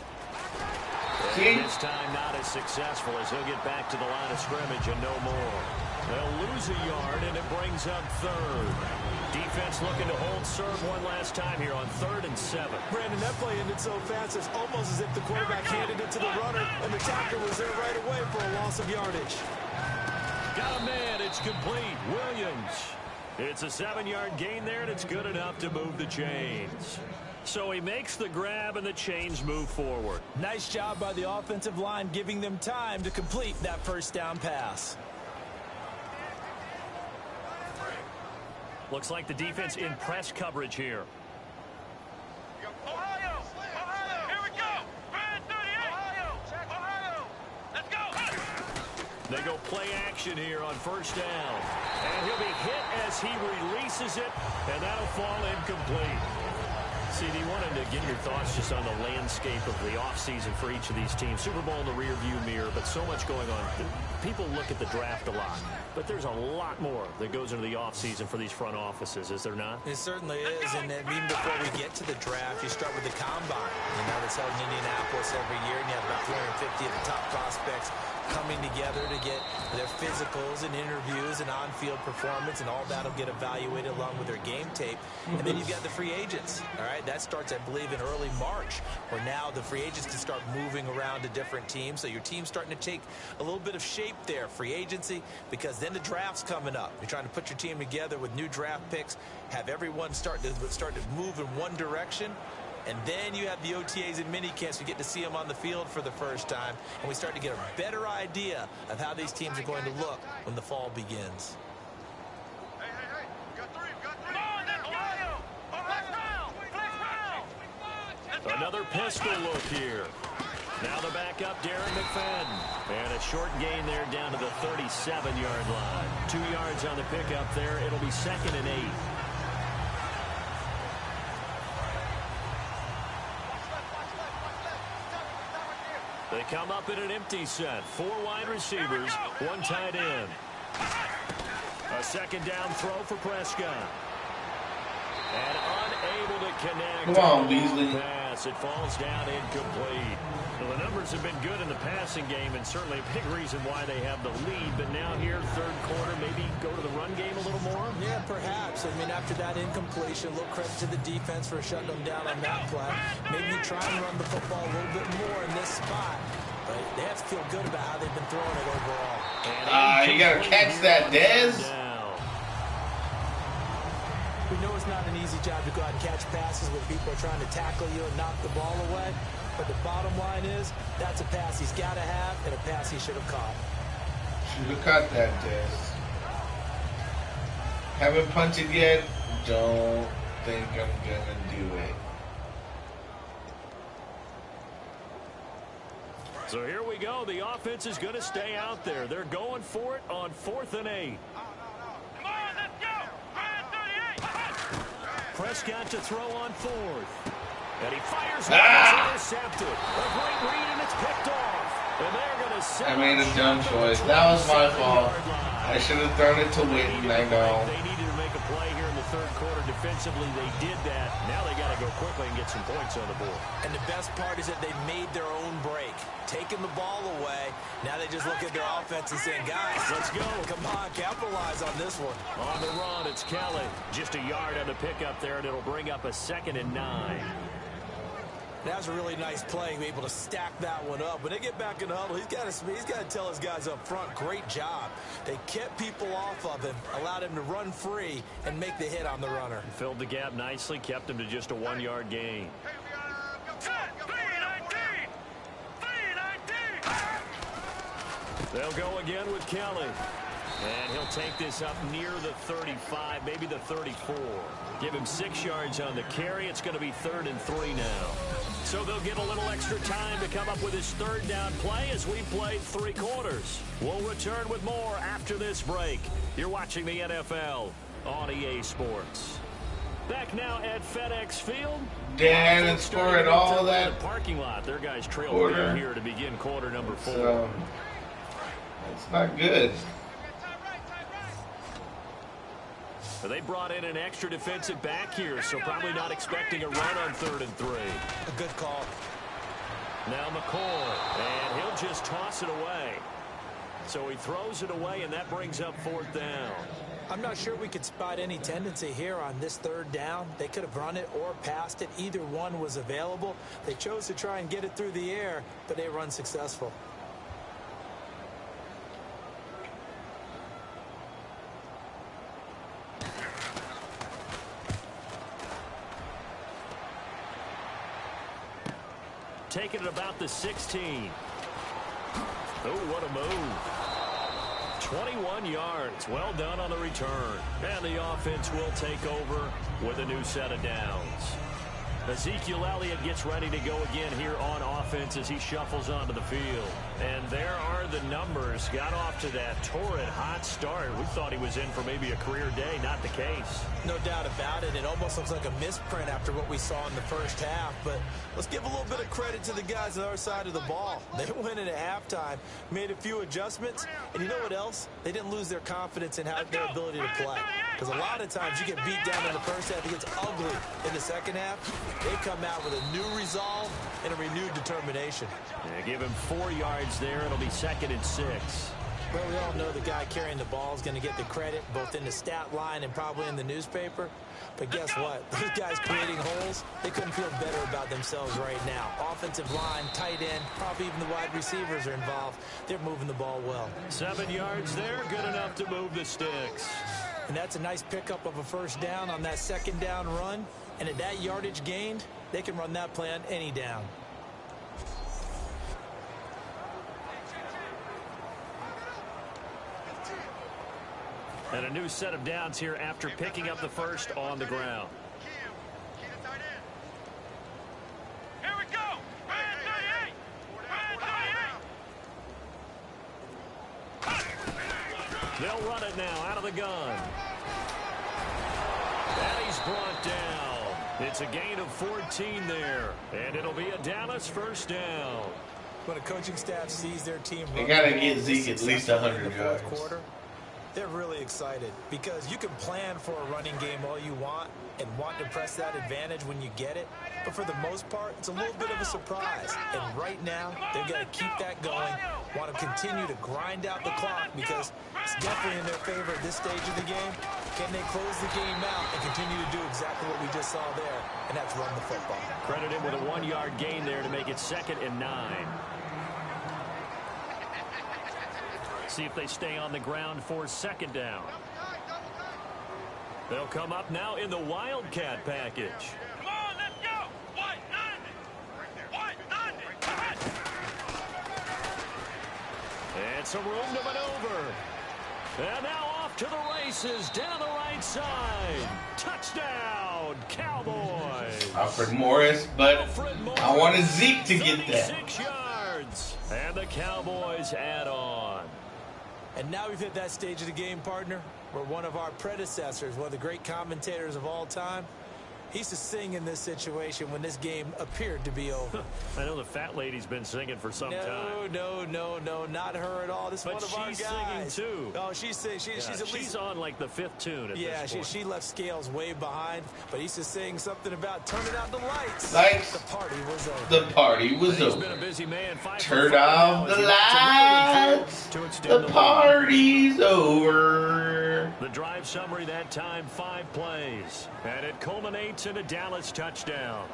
S4: See?
S2: This time not as successful as he'll get back to the line of scrimmage and no more. They'll lose a yard, and it brings up third. Defense looking to hold serve one last time here on 3rd and 7.
S3: Brandon, that play ended so fast, it's almost as if the quarterback handed it to the runner, and the tackler was there right away for a loss of yardage.
S2: Got a man. It's complete. Williams. It's a 7-yard gain there, and it's good enough to move the chains. So he makes the grab, and the chains move forward.
S3: Nice job by the offensive line, giving them time to complete that first down pass.
S2: Looks like the defense in press coverage here.
S5: Ohio! Ohio! Here we go! Brand 38! Ohio! Let's go!
S2: They go play action here on first down. And he'll be hit as he releases it, and that'll fall incomplete. CD, wanted to get your thoughts just on the landscape of the offseason for each of these teams. Super Bowl in the rearview mirror, but so much going on. People look at the draft a lot, but there's a lot more that goes into the offseason for these front offices, is there not?
S3: It certainly is, and even before we get to the draft, you start with the combine. You know, that's held in Indianapolis every year, and you have about 350 of the top prospects coming together to get their physicals and interviews and on-field performance, and all that'll get evaluated along with their game tape. And then you've got the free agents, all right? That starts, I believe, in early March, where now the free agents can start moving around to different teams. So your team's starting to take a little bit of shape there, free agency, because then the draft's coming up. You're trying to put your team together with new draft picks, have everyone start to move in one direction. And then you have the OTAs and mini camps. You get to see them on the field for the first time. And we start to get a better idea of how these teams are going to look when the fall begins.
S5: Hey, we got three. Come on, then, Ohio! Let's go!
S2: Another pistol look here. Now the backup, Darren McFadden. And a short gain there down to the 37-yard line. 2 yards on the pickup there. It'll be 2nd and 8. They come up in an empty set. 4 wide receivers, 1 tight end. A second down throw for Prescott. And unable to connect.
S4: Come on, Beasley.
S2: Pass. It falls down incomplete. Well, the numbers have been good in the passing game, and certainly a big reason why they have the lead. But now here, 3rd quarter, maybe go to the run game a little more?
S3: Yeah, perhaps. I mean, after that incompletion, a little credit to the defense for shutting them down on that play. Maybe you try and run the football a little bit more in this spot. But they have to feel good about how they've been throwing it overall.
S4: You got to catch that, Dez.
S3: We know it's not an easy job to go out and catch passes when people are trying to tackle you and knock the ball away. But the bottom line is, that's a pass he's got to have and a pass he should have caught.
S4: Should have caught that, Dez. Haven't punted yet. Don't think I'm going to do it.
S2: So here we go. The offense is going to stay out there. They're going for it on 4th and 8.
S5: Come on, let's go! Brand 38!
S2: Prescott to throw on 4th. And he fires one. It's intercepted. A great read, and it's picked off. And they're going to set.
S4: I made a dumb choice. That was my fault. I should have thrown it to Witten. I know.
S2: They needed to make a play here in the 3rd quarter defensively. They did that. Now they got to go quickly and get some points on the board.
S3: And the best part is that they made their own break, taking the ball away. Now they just look at their offense and saying, guys, let's go. Come on, capitalize on this one.
S2: On the run, it's Kelly. Just a yard on the pickup there, and it'll bring up a 2nd and 9.
S3: That was a really nice play, able to stack that one up. When they get back in the huddle, he's got to tell his guys up front, great job. They kept people off of him, allowed him to run free and make the hit on the runner.
S2: Filled the gap nicely, kept him to just a 1-yard gain.
S5: Hey, we got go! 3-19!
S2: They'll go again with Kelly. And he'll take this up near the 35, maybe the 34. Give him 6 yards on the carry. It's going to be 3rd and 3 now. So they'll get a little extra time to come up with his 3rd down play as we play 3 quarters. We'll return with more after this break. You're watching the NFL on EA Sports. Back now at FedEx Field.
S4: Dan and scoring all that
S2: parking lot. Their guys trail
S4: quarter
S2: here to begin quarter number 4.
S4: So, it's not good.
S2: But they brought in an extra defensive back here, so probably not expecting a run on 3rd and 3.
S3: A good call.
S2: Now McCoy, and he'll just toss it away. So he throws it away, and that brings up 4th down.
S3: I'm not sure we could spot any tendency here on this 3rd down. They could have run it or passed it. Either one was available. They chose to try and get it through the air, but they run successful.
S2: Taking it about the 16. Oh, what a move. 21 yards. Well done on the return. And the offense will take over with a new set of downs. Ezekiel Elliott gets ready to go again here on offense as he shuffles onto the field. And there are the numbers. Got off to that torrid hot start. We thought he was in for maybe a career day. Not the case.
S3: No doubt about it. It almost looks like a misprint after what we saw in the first half. But let's give a little bit of credit to the guys on our side of the ball. They went in at halftime, made a few adjustments. And you know what else? They didn't lose their confidence in their ability to play. Because a lot of times you get beat down in the first half. It gets ugly in the second half. They come out with a new resolve and a renewed determination.
S2: Yeah, give him 4 yards there. It'll be 2nd and 6.
S3: Well, we all know the guy carrying the ball is going to get the credit, both in the stat line and probably in the newspaper. But guess what? Those guys creating holes, they couldn't feel better about themselves right now. Offensive line, tight end, probably even the wide receivers are involved. They're moving the ball well.
S2: 7 yards there, good enough to move the sticks.
S3: And that's a nice pickup of a 1st down on that 2nd down run. And at that yardage gained, they can run that play on any down.
S2: And a new set of downs here after picking up the 1st on the ground.
S5: Here we go! Brand 38! Brand 38!
S2: They'll run it now out of the gun. And he's brought down. It's a gain of 14 there. And it'll be a Dallas 1st down.
S3: When a coaching staff sees their team
S4: They got to get Zeke at least 100 yards.
S3: They're really excited because you can plan for a running game all you want and want to press that advantage when you get it. But for the most part, it's a little bit of a surprise. And right now, they've got to keep that going, want to continue to grind out the clock because it's definitely in their favor at this stage of the game. Can they close the game out and continue to do exactly what we just saw there? And that's run the football.
S2: Credit him with a 1-yard gain there to make it 2nd and 9. See if they stay on the ground for 2nd down. They'll come up now in the Wildcat package.
S5: Come on, let's go! White 90! White 90!
S2: And some room to maneuver. And now off to the races down the right side. Touchdown, Cowboys.
S4: Alfred Morris, but I wanted Zeke to get that.
S2: 36 yards. And the Cowboys add on.
S3: And now we've hit that stage of the game, partner, where one of our predecessors, one of the great commentators of all time, he used to sing in this situation when this game appeared to be over.
S2: I know the fat lady's been singing for some time.
S3: No, not her at all. This is one of our guys.
S2: But she's singing, too.
S3: Oh, she's singing. She's
S2: on, like, the 5th tune at this point.
S3: She left Scales way behind, but he used to sing something about turning out the lights.
S4: Lights.
S3: The party was over.
S4: The party was
S2: He's
S4: over.
S2: been a busy man.
S4: Turn off the lights. The party's over.
S2: The drive summary that time, 5 plays. And it culminates in a Dallas touchdown.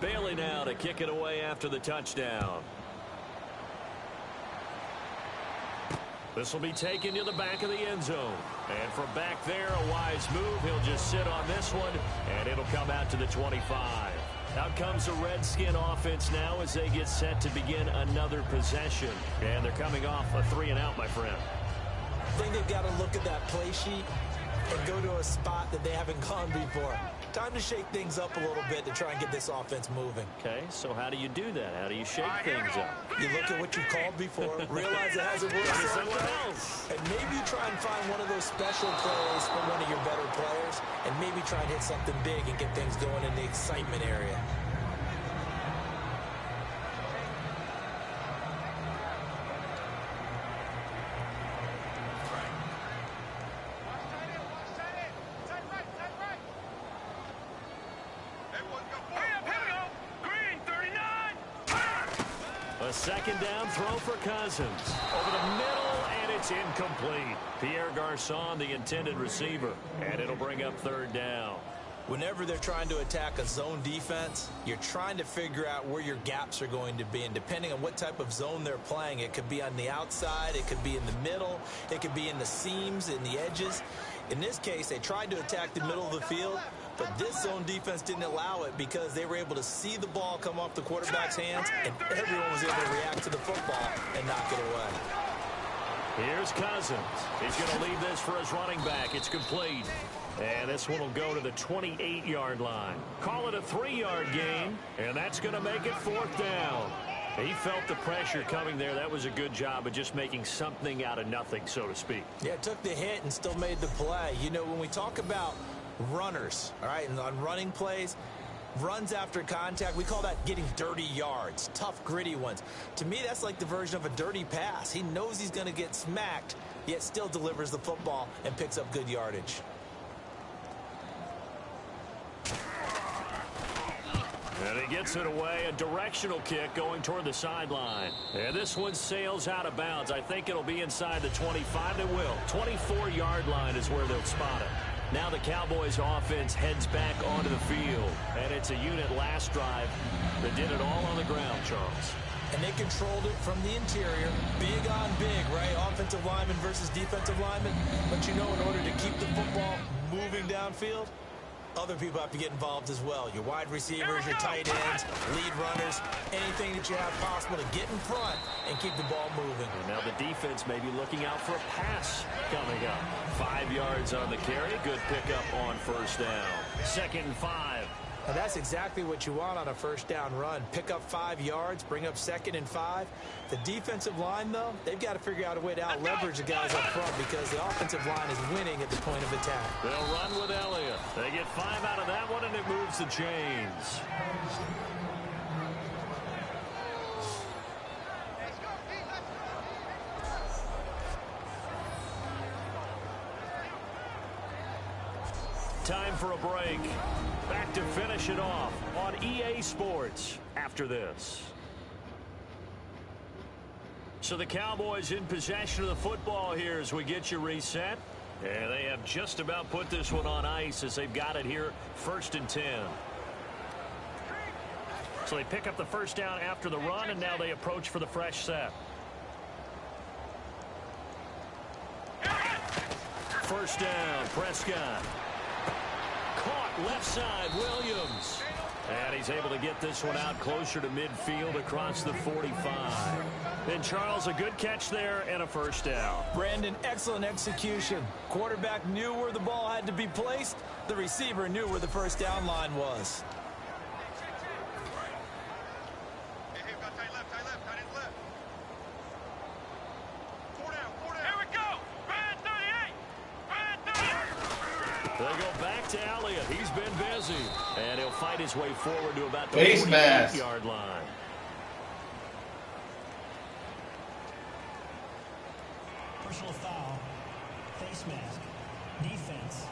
S2: Bailey now to kick it away after the touchdown. This will be taken to the back of the end zone. And from back there, a wise move. He'll just sit on this one, and it'll come out to the 25. Out comes the Redskin offense now as they get set to begin another possession. And they're coming off a 3-and-out, my friend.
S3: I think they've got to look at that play sheet and go to a spot that they haven't gone before. time to shake things up a little bit to try and get this offense moving.
S2: Okay, so how do you do that? How do you shake things up?
S3: You look at what you called before, realize it hasn't worked so well, and maybe you try and find one of those special plays from one of your better players, and maybe try and hit something big and get things going in the excitement area.
S2: A second down throw for Cousins. Over the middle, and it's incomplete. Pierre Garçon, the intended receiver, and it'll bring up third down.
S3: Whenever they're trying to attack a zone defense, you're trying to figure out where your gaps are going to be. And depending on what type of zone they're playing, it could be on the outside, it could be in the middle, it could be in the seams, in the edges. In this case, they tried to attack the middle of the field, but this zone defense didn't allow it because they were able to see the ball come off the quarterback's hands, and everyone was able to react to the football and knock it away.
S2: Here's Cousins. He's going to leave this for his running back. It's complete. And this one will go to the 28-yard line. Call it a 3-yard gain, and that's going to make it fourth down. He felt the pressure coming there. That was a good job of just making something out of nothing, so to speak.
S3: Yeah, took the hit and still made the play. You know, when we talk about runners, all right, and on running plays, runs after contact, we call that getting dirty yards, tough, gritty ones. To me, that's like the version of a dirty pass. He knows he's going to get smacked, yet still delivers the football and picks up good yardage.
S2: And he gets it away, a directional kick going toward the sideline. And this one sails out of bounds. I think it'll be inside the 25. It will. 24-yard line is where they'll spot it. Now the Cowboys offense heads back onto the field. And it's a unit last drive that did it all on the ground, Charles.
S3: And they controlled it from the interior. Big on big, right? Offensive lineman versus defensive lineman. But you know, in order to keep the football moving downfield, other people have to get involved as well. Your wide receivers, your tight ends, lead runners, anything that you have possible to get in front and keep the ball moving.
S2: And now the defense may be looking out for a pass coming up. 5 yards on the carry. Good pickup on first down. 2nd and 5.
S3: And that's exactly what you want on a first down run. Pick up 5 yards, bring up 2nd and 5. The defensive line, though, they've got to figure out a way to out-leverage the guys up front because the offensive line is winning at the point of attack.
S2: They'll run with Elliott. They get 5 out of that one, and it moves the chains. Time for a break. Back to finish it off on EA Sports after this. So the Cowboys in possession of the football here as we get you reset. And they have just about put this one on ice as they've got it here 1st and 10. So they pick up the first down after the run, and now they approach for the fresh set. First down, Prescott. Caught left side, Williams. And he's able to get this one out closer to midfield across the 45. And Charles, a good catch there and a first down.
S3: Brandon, excellent execution. Quarterback knew where the ball had to be placed. The receiver knew where the first down line was.
S5: Hey, got tight left, tight end left. 4 down. Here we go. Red 38.
S2: They go back to Elliott. He's been busy. And he'll fight his way forward to about the
S4: Face mask.
S2: 48-yard line.
S6: Personal foul. Face mask. Defense.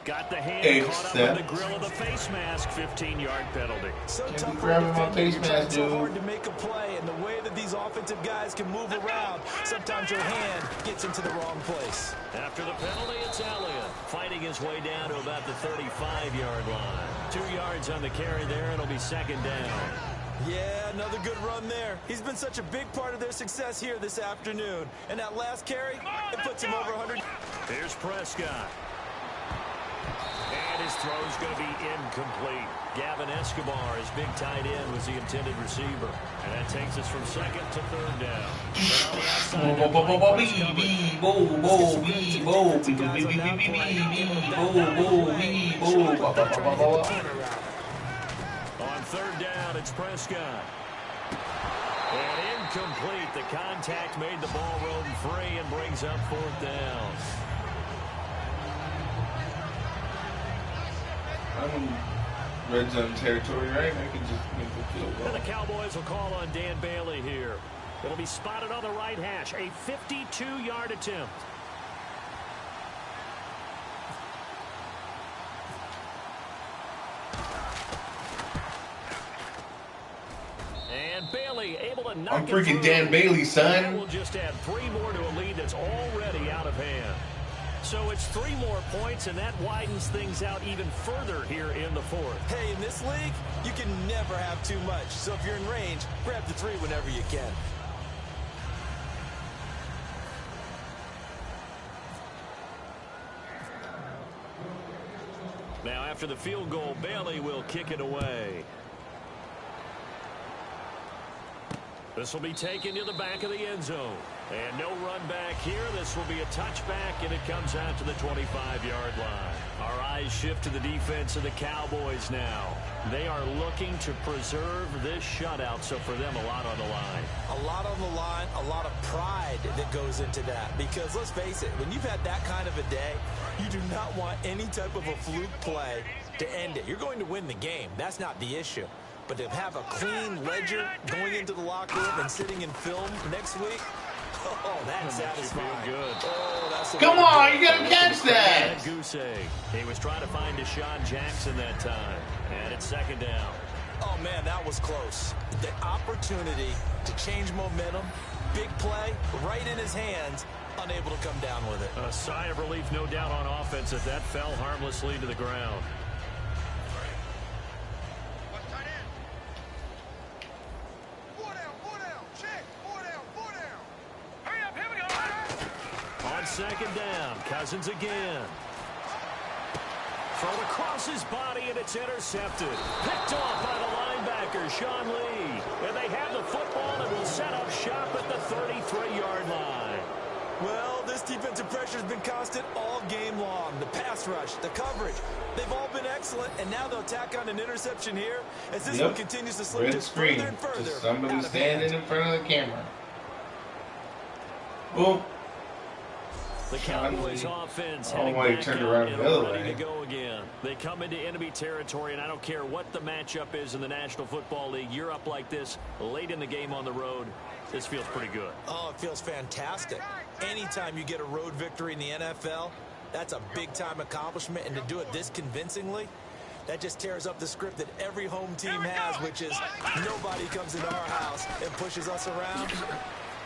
S2: Got the hand caught up in the grill of the face mask. 15-yard penalty.
S3: So
S4: Can't
S3: tough
S4: be
S3: for
S4: grabbing my
S3: defenders.
S4: face
S3: You're trying
S4: mask,
S3: so
S4: dude.
S3: hard to make a play, and the way that these offensive guys can move around, sometimes your hand gets into the wrong place.
S2: After the penalty, it's Elliott fighting his way down to about the 35-yard line. 2 yards on the carry there, and it'll be 2nd down.
S3: Yeah, another good run there. He's been such a big part of their success here this afternoon. And that last carry, it puts him over 100.
S2: Here's Prescott. And his throw's going to be incomplete. Gavin Escobar, his big tight end, was the intended receiver. And that takes us from second to third down. On third down, it's Prescott. And incomplete. The contact made the ball roam free and brings up fourth down.
S4: I'm in red zone territory, right? I can just make the field goal.
S2: And the Cowboys will call on Dan Bailey here. It'll be spotted on the right hash. A 52-yard attempt. And Bailey able to knock
S4: I'm freaking Dan Bailey, son.
S2: We'll just add 3 more to a lead that's already out of hand. So it's 3 more points, and that widens things out even further here in the fourth.
S3: Hey, in this league, you can never have too much. So if you're in range, grab the 3 whenever you can.
S2: Now, after the field goal, Bailey will kick it away. This will be taken to the back of the end zone. And no run back here. This will be a touchback, and it comes out to the 25-yard line. Our eyes shift to the defense of the Cowboys now. They are looking to preserve this shutout, so for them, a lot on the line.
S3: A lot on the line, a lot of pride that goes into that. Because let's face it, when you've had that kind of a day, you do not want any type of a fluke play to end it. You're going to win the game. That's not the issue. But to have a clean ledger going into the locker room and sitting in film next week, oh, that's satisfying.
S2: Good.
S3: Oh, that's
S4: Come on, you gotta catch that.
S2: Goose egg. He was trying to find Deshaun Jackson that time. And it's second down.
S3: Oh, man, that was close. The opportunity to change momentum, big play, right in his hands, unable to come down with it.
S2: A sigh of relief, no doubt, on offense as that fell harmlessly to the ground. Second down, Cousins again. Throw across his body, and it's intercepted. Picked off by the linebacker, Sean Lee. And they have the football that will set up shop at the 33-yard line.
S3: Well, this defensive pressure has been constant all game long. The pass rush, the coverage, they've all been excellent, and now they'll tack on an interception here as this one continues to slip just further and further.
S4: Just somebody standing in front of the camera. Boom.
S2: The Cowboys offense
S4: heading back out and ready
S2: to go again. They come into enemy territory, and I don't care what the matchup is in the National Football League. You're up like this late in the game on the road. This feels pretty good.
S3: Oh, it feels fantastic. Anytime you get a road victory in the NFL, that's a big-time accomplishment, and to do it this convincingly, that just tears up the script that every home team has, which is nobody comes into our house and pushes us around.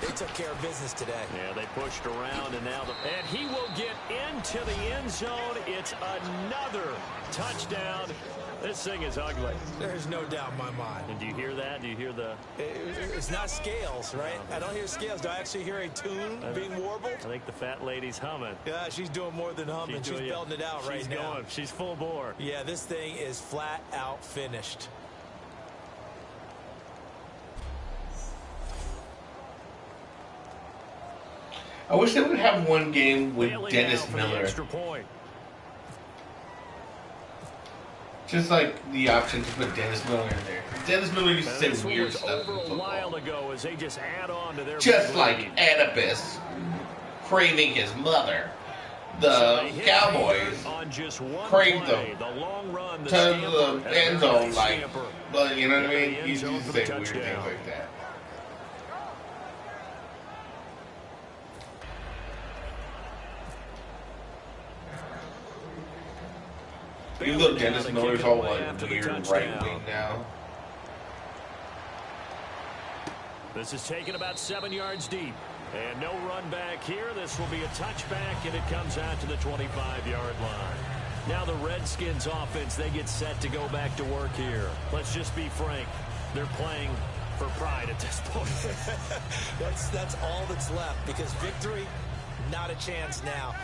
S3: They took care of business today.
S2: Yeah, they pushed around, and now and he will get into the end zone. It's another touchdown. This thing is ugly.
S3: There's no doubt in my mind.
S2: And do you hear that? Do you hear the...
S3: It's not scales, right? I don't hear scales. Do I actually hear a tune being warbled?
S2: I think the fat lady's humming.
S3: Yeah, she's doing more than humming. She's belting it out right now.
S2: She's full bore.
S3: Yeah, this thing is flat out finished.
S4: I wish they would have one game with
S2: Bailey
S4: Dennis Miller. Just like the option to put Dennis Miller in there. Dennis Miller used to say weird stuff in football.
S2: A while ago as they just add on to their
S4: just like Oedipus craving his mother. The Cowboys craved them to the end zone, like, but you know what I mean? He used to say weird things like that. You look, Dennis Miller's all like weird right wing now.
S2: This is taken about 7 yards deep. And no run back here. This will be a touchback, and it comes out to the 25-yard line. Now the Redskins offense, they get set to go back to work here. Let's just be frank. They're playing for pride at this point.
S3: That's all that's left, because victory, not a chance now.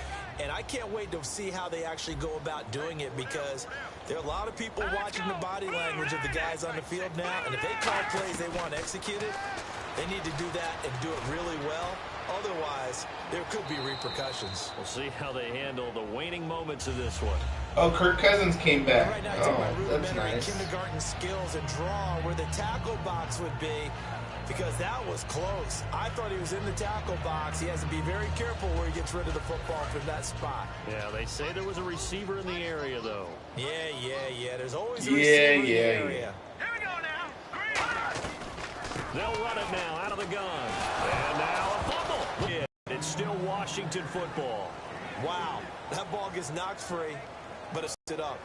S3: And I can't wait to see how they actually go about doing it, because there are a lot of people watching the body language of the guys on the field now. And if they call plays they want executed, they need to do that and do it really well. Otherwise, there could be repercussions.
S2: We'll see how they handle the waning moments of this one.
S4: Oh, Kirk Cousins came back.
S3: Right now, I take my
S4: Oh, that's
S3: rudimentary
S4: nice.
S3: kindergarten skills and draw where the tackle box would be, because that was close. I thought he was in the tackle box. He has to be very careful where he gets rid of the football from that spot.
S2: Yeah, they say there was a receiver in the area, though.
S3: Yeah. There's always a receiver in the area.
S5: Here we go now. 3.
S2: They'll run it now out of the gun. And now a fumble. Yeah, it's still Washington football.
S3: Wow, that ball gets knocked free, but it's it up.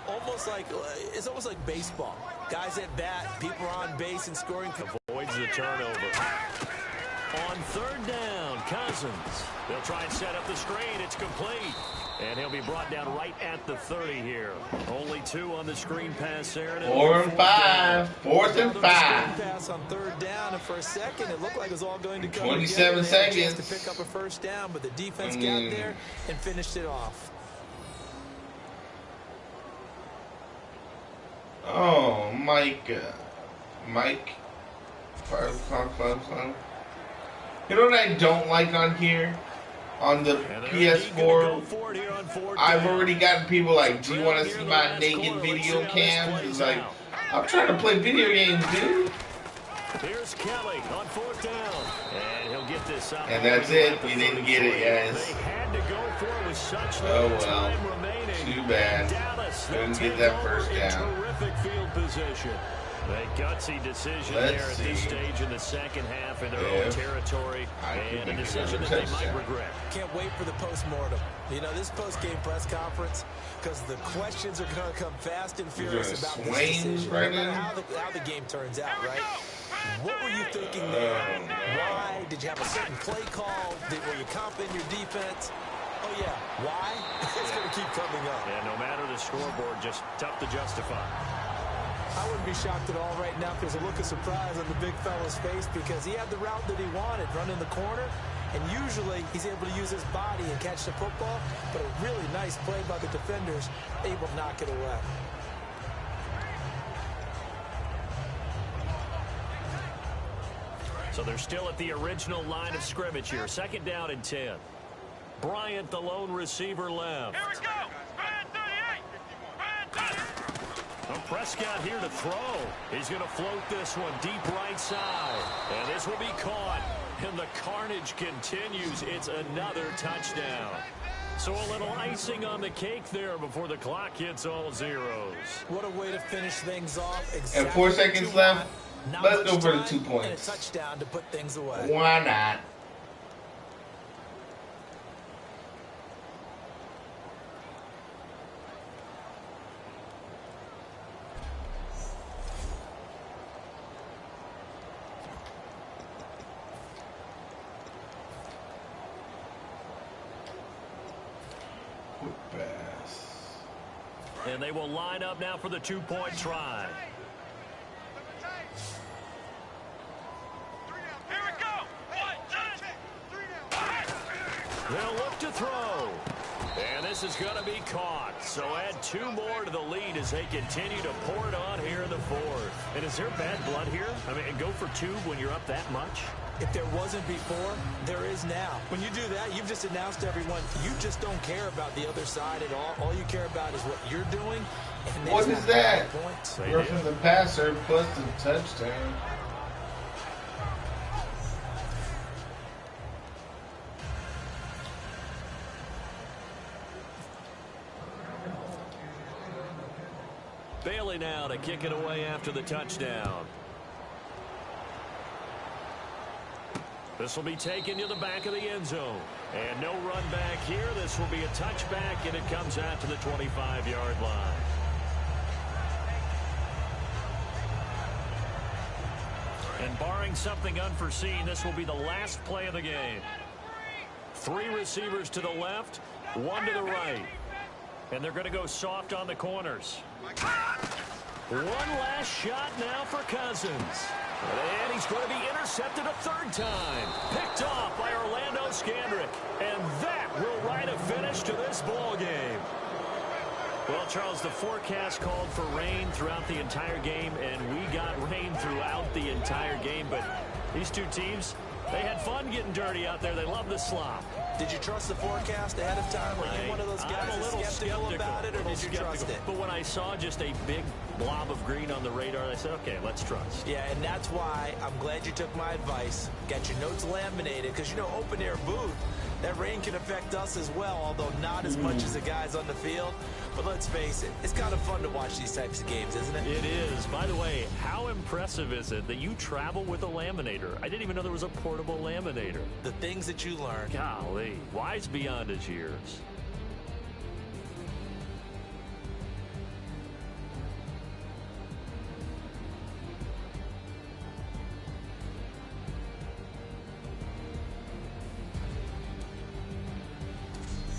S3: It's almost like baseball. Guys at bat, people are on base and scoring.
S2: Avoids the turnover. On 3rd down, Cousins. They'll try and set up the screen. It's complete. And he'll be brought down right at the 30 here. Only 2 on the screen pass there.
S4: 4th and 5. 4th and 5.
S3: Pass on 3rd down, and for a second it looked like it was all going to come
S4: 27
S3: together. They had a chance
S4: seconds.
S3: to pick up a 1st down, but the defense got there and finished it off.
S4: Oh, Mike. 5 o'clock. You know what I don't like on here? On the PS4, I've already gotten people like, do you want to see my naked video cams? It's like, I'm trying to play video games, dude.
S2: Here's Kelly on 4th down. And he'll get this up.
S4: And that's it. You didn't get it, guys.
S2: They had to go for it with such
S4: Oh,
S2: little
S4: well.
S2: time remaining.
S4: Too bad.
S2: Dallas,
S4: Couldn't
S2: they'll
S4: get
S2: take
S4: that
S2: over
S4: 1st
S2: in
S4: down.
S2: Terrific field position. A gutsy decision
S4: Let's
S2: there at this
S4: see.
S2: stage in the 2nd half in their own territory.
S4: I could
S2: And a
S4: make
S2: decision
S4: another
S2: that they might
S4: touchdown.
S2: regret.
S3: Can't wait for the post-mortem. You know, this post-game press conference, because the questions are going to come fast and furious about this decision.
S4: Right
S3: No matter
S4: now?
S3: how the game turns out, right? What were you thinking there? Why? Did you have a certain play call? Were you comping your defense? Oh, yeah. Why? It's going to keep coming up.
S2: And no matter the scoreboard, just tough to justify.
S3: I wouldn't be shocked at all right now if there's a look of surprise on the big fella's face, because he had the route that he wanted, running the corner, and usually he's able to use his body and catch the football, but a really nice play by the defenders, able to knock it away.
S2: So they're still at the original line of scrimmage here. 2nd down and 10. Bryant, the lone receiver, left.
S5: Here we go. Spread 38. Spread 30.
S2: Well, Prescott here to throw. He's going to float this one deep right side. And this will be caught. And the carnage continues. It's another touchdown. So a little icing on the cake there before the clock hits all zeros.
S3: What a way to finish things off.
S4: And 4 seconds left.
S3: Not
S4: Let's
S3: much
S4: go for the
S3: time
S4: 2
S3: and a
S4: points.
S3: touchdown to put things away.
S4: Why not?
S2: And they will line up now for the 2-point try.
S5: Here we go. 1, 2, 3 down.
S2: They'll look to throw. And this is going to be caught. So add 2 more to the lead as they continue to pour it on here in the 4th. And is there bad blood here? I mean, go for 2 when you're up that much?
S3: If there wasn't before, there is now. When you do that, you've just announced to everyone, you just don't care about the other side at all. All you care about is what you're doing. And
S4: What is that?
S3: Points.
S4: Roughing the passer plus the touchdown.
S2: Bailey now to kick it away after the touchdown. This will be taken to the back of the end zone. And no run back here. This will be a touchback, and it comes out to the 25-yard line. And barring something unforeseen, this will be the last play of the game. 3 receivers to the left, 1 to the right. And they're going to go soft on the corners. One last shot now for Cousins. And he's going to be intercepted a third time. Picked off by Orlando Scandrick. And that will write a finish to this ball game. Well, Charles, the forecast called for rain throughout the entire game, and we got rain throughout the entire game. But these two teams, they had fun getting dirty out there. They love the slop.
S3: Did you trust the forecast ahead of time? Were you one of those guys
S2: I'm a little
S3: skeptical about it, or did you trust it?
S2: But when I saw just a big blob of green on the radar, I said, okay, let's trust.
S3: Yeah, and that's why I'm glad you took my advice. Got your notes laminated, because, you know, open air booth, that rain can affect us as well, although not as much as the guys on the field. But let's face it, it's kind of fun to watch these types of games, isn't it?
S2: It is. By the way, how impressive is it that you travel with a laminator? I didn't even know there was a portable laminator.
S3: The things that you learn.
S2: Golly, wise beyond his years.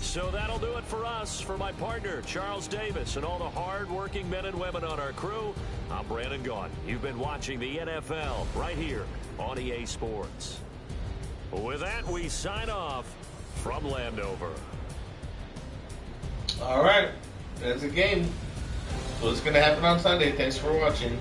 S2: So that'll do it for us. For my partner, Charles Davis, and all the hard-working men and women on our crew, I'm Brandon Gaudin. You've been watching the NFL right here on EA Sports. With that, we sign off from Landover.
S4: All right. That's a game. What's going to happen on Sunday? Thanks for watching.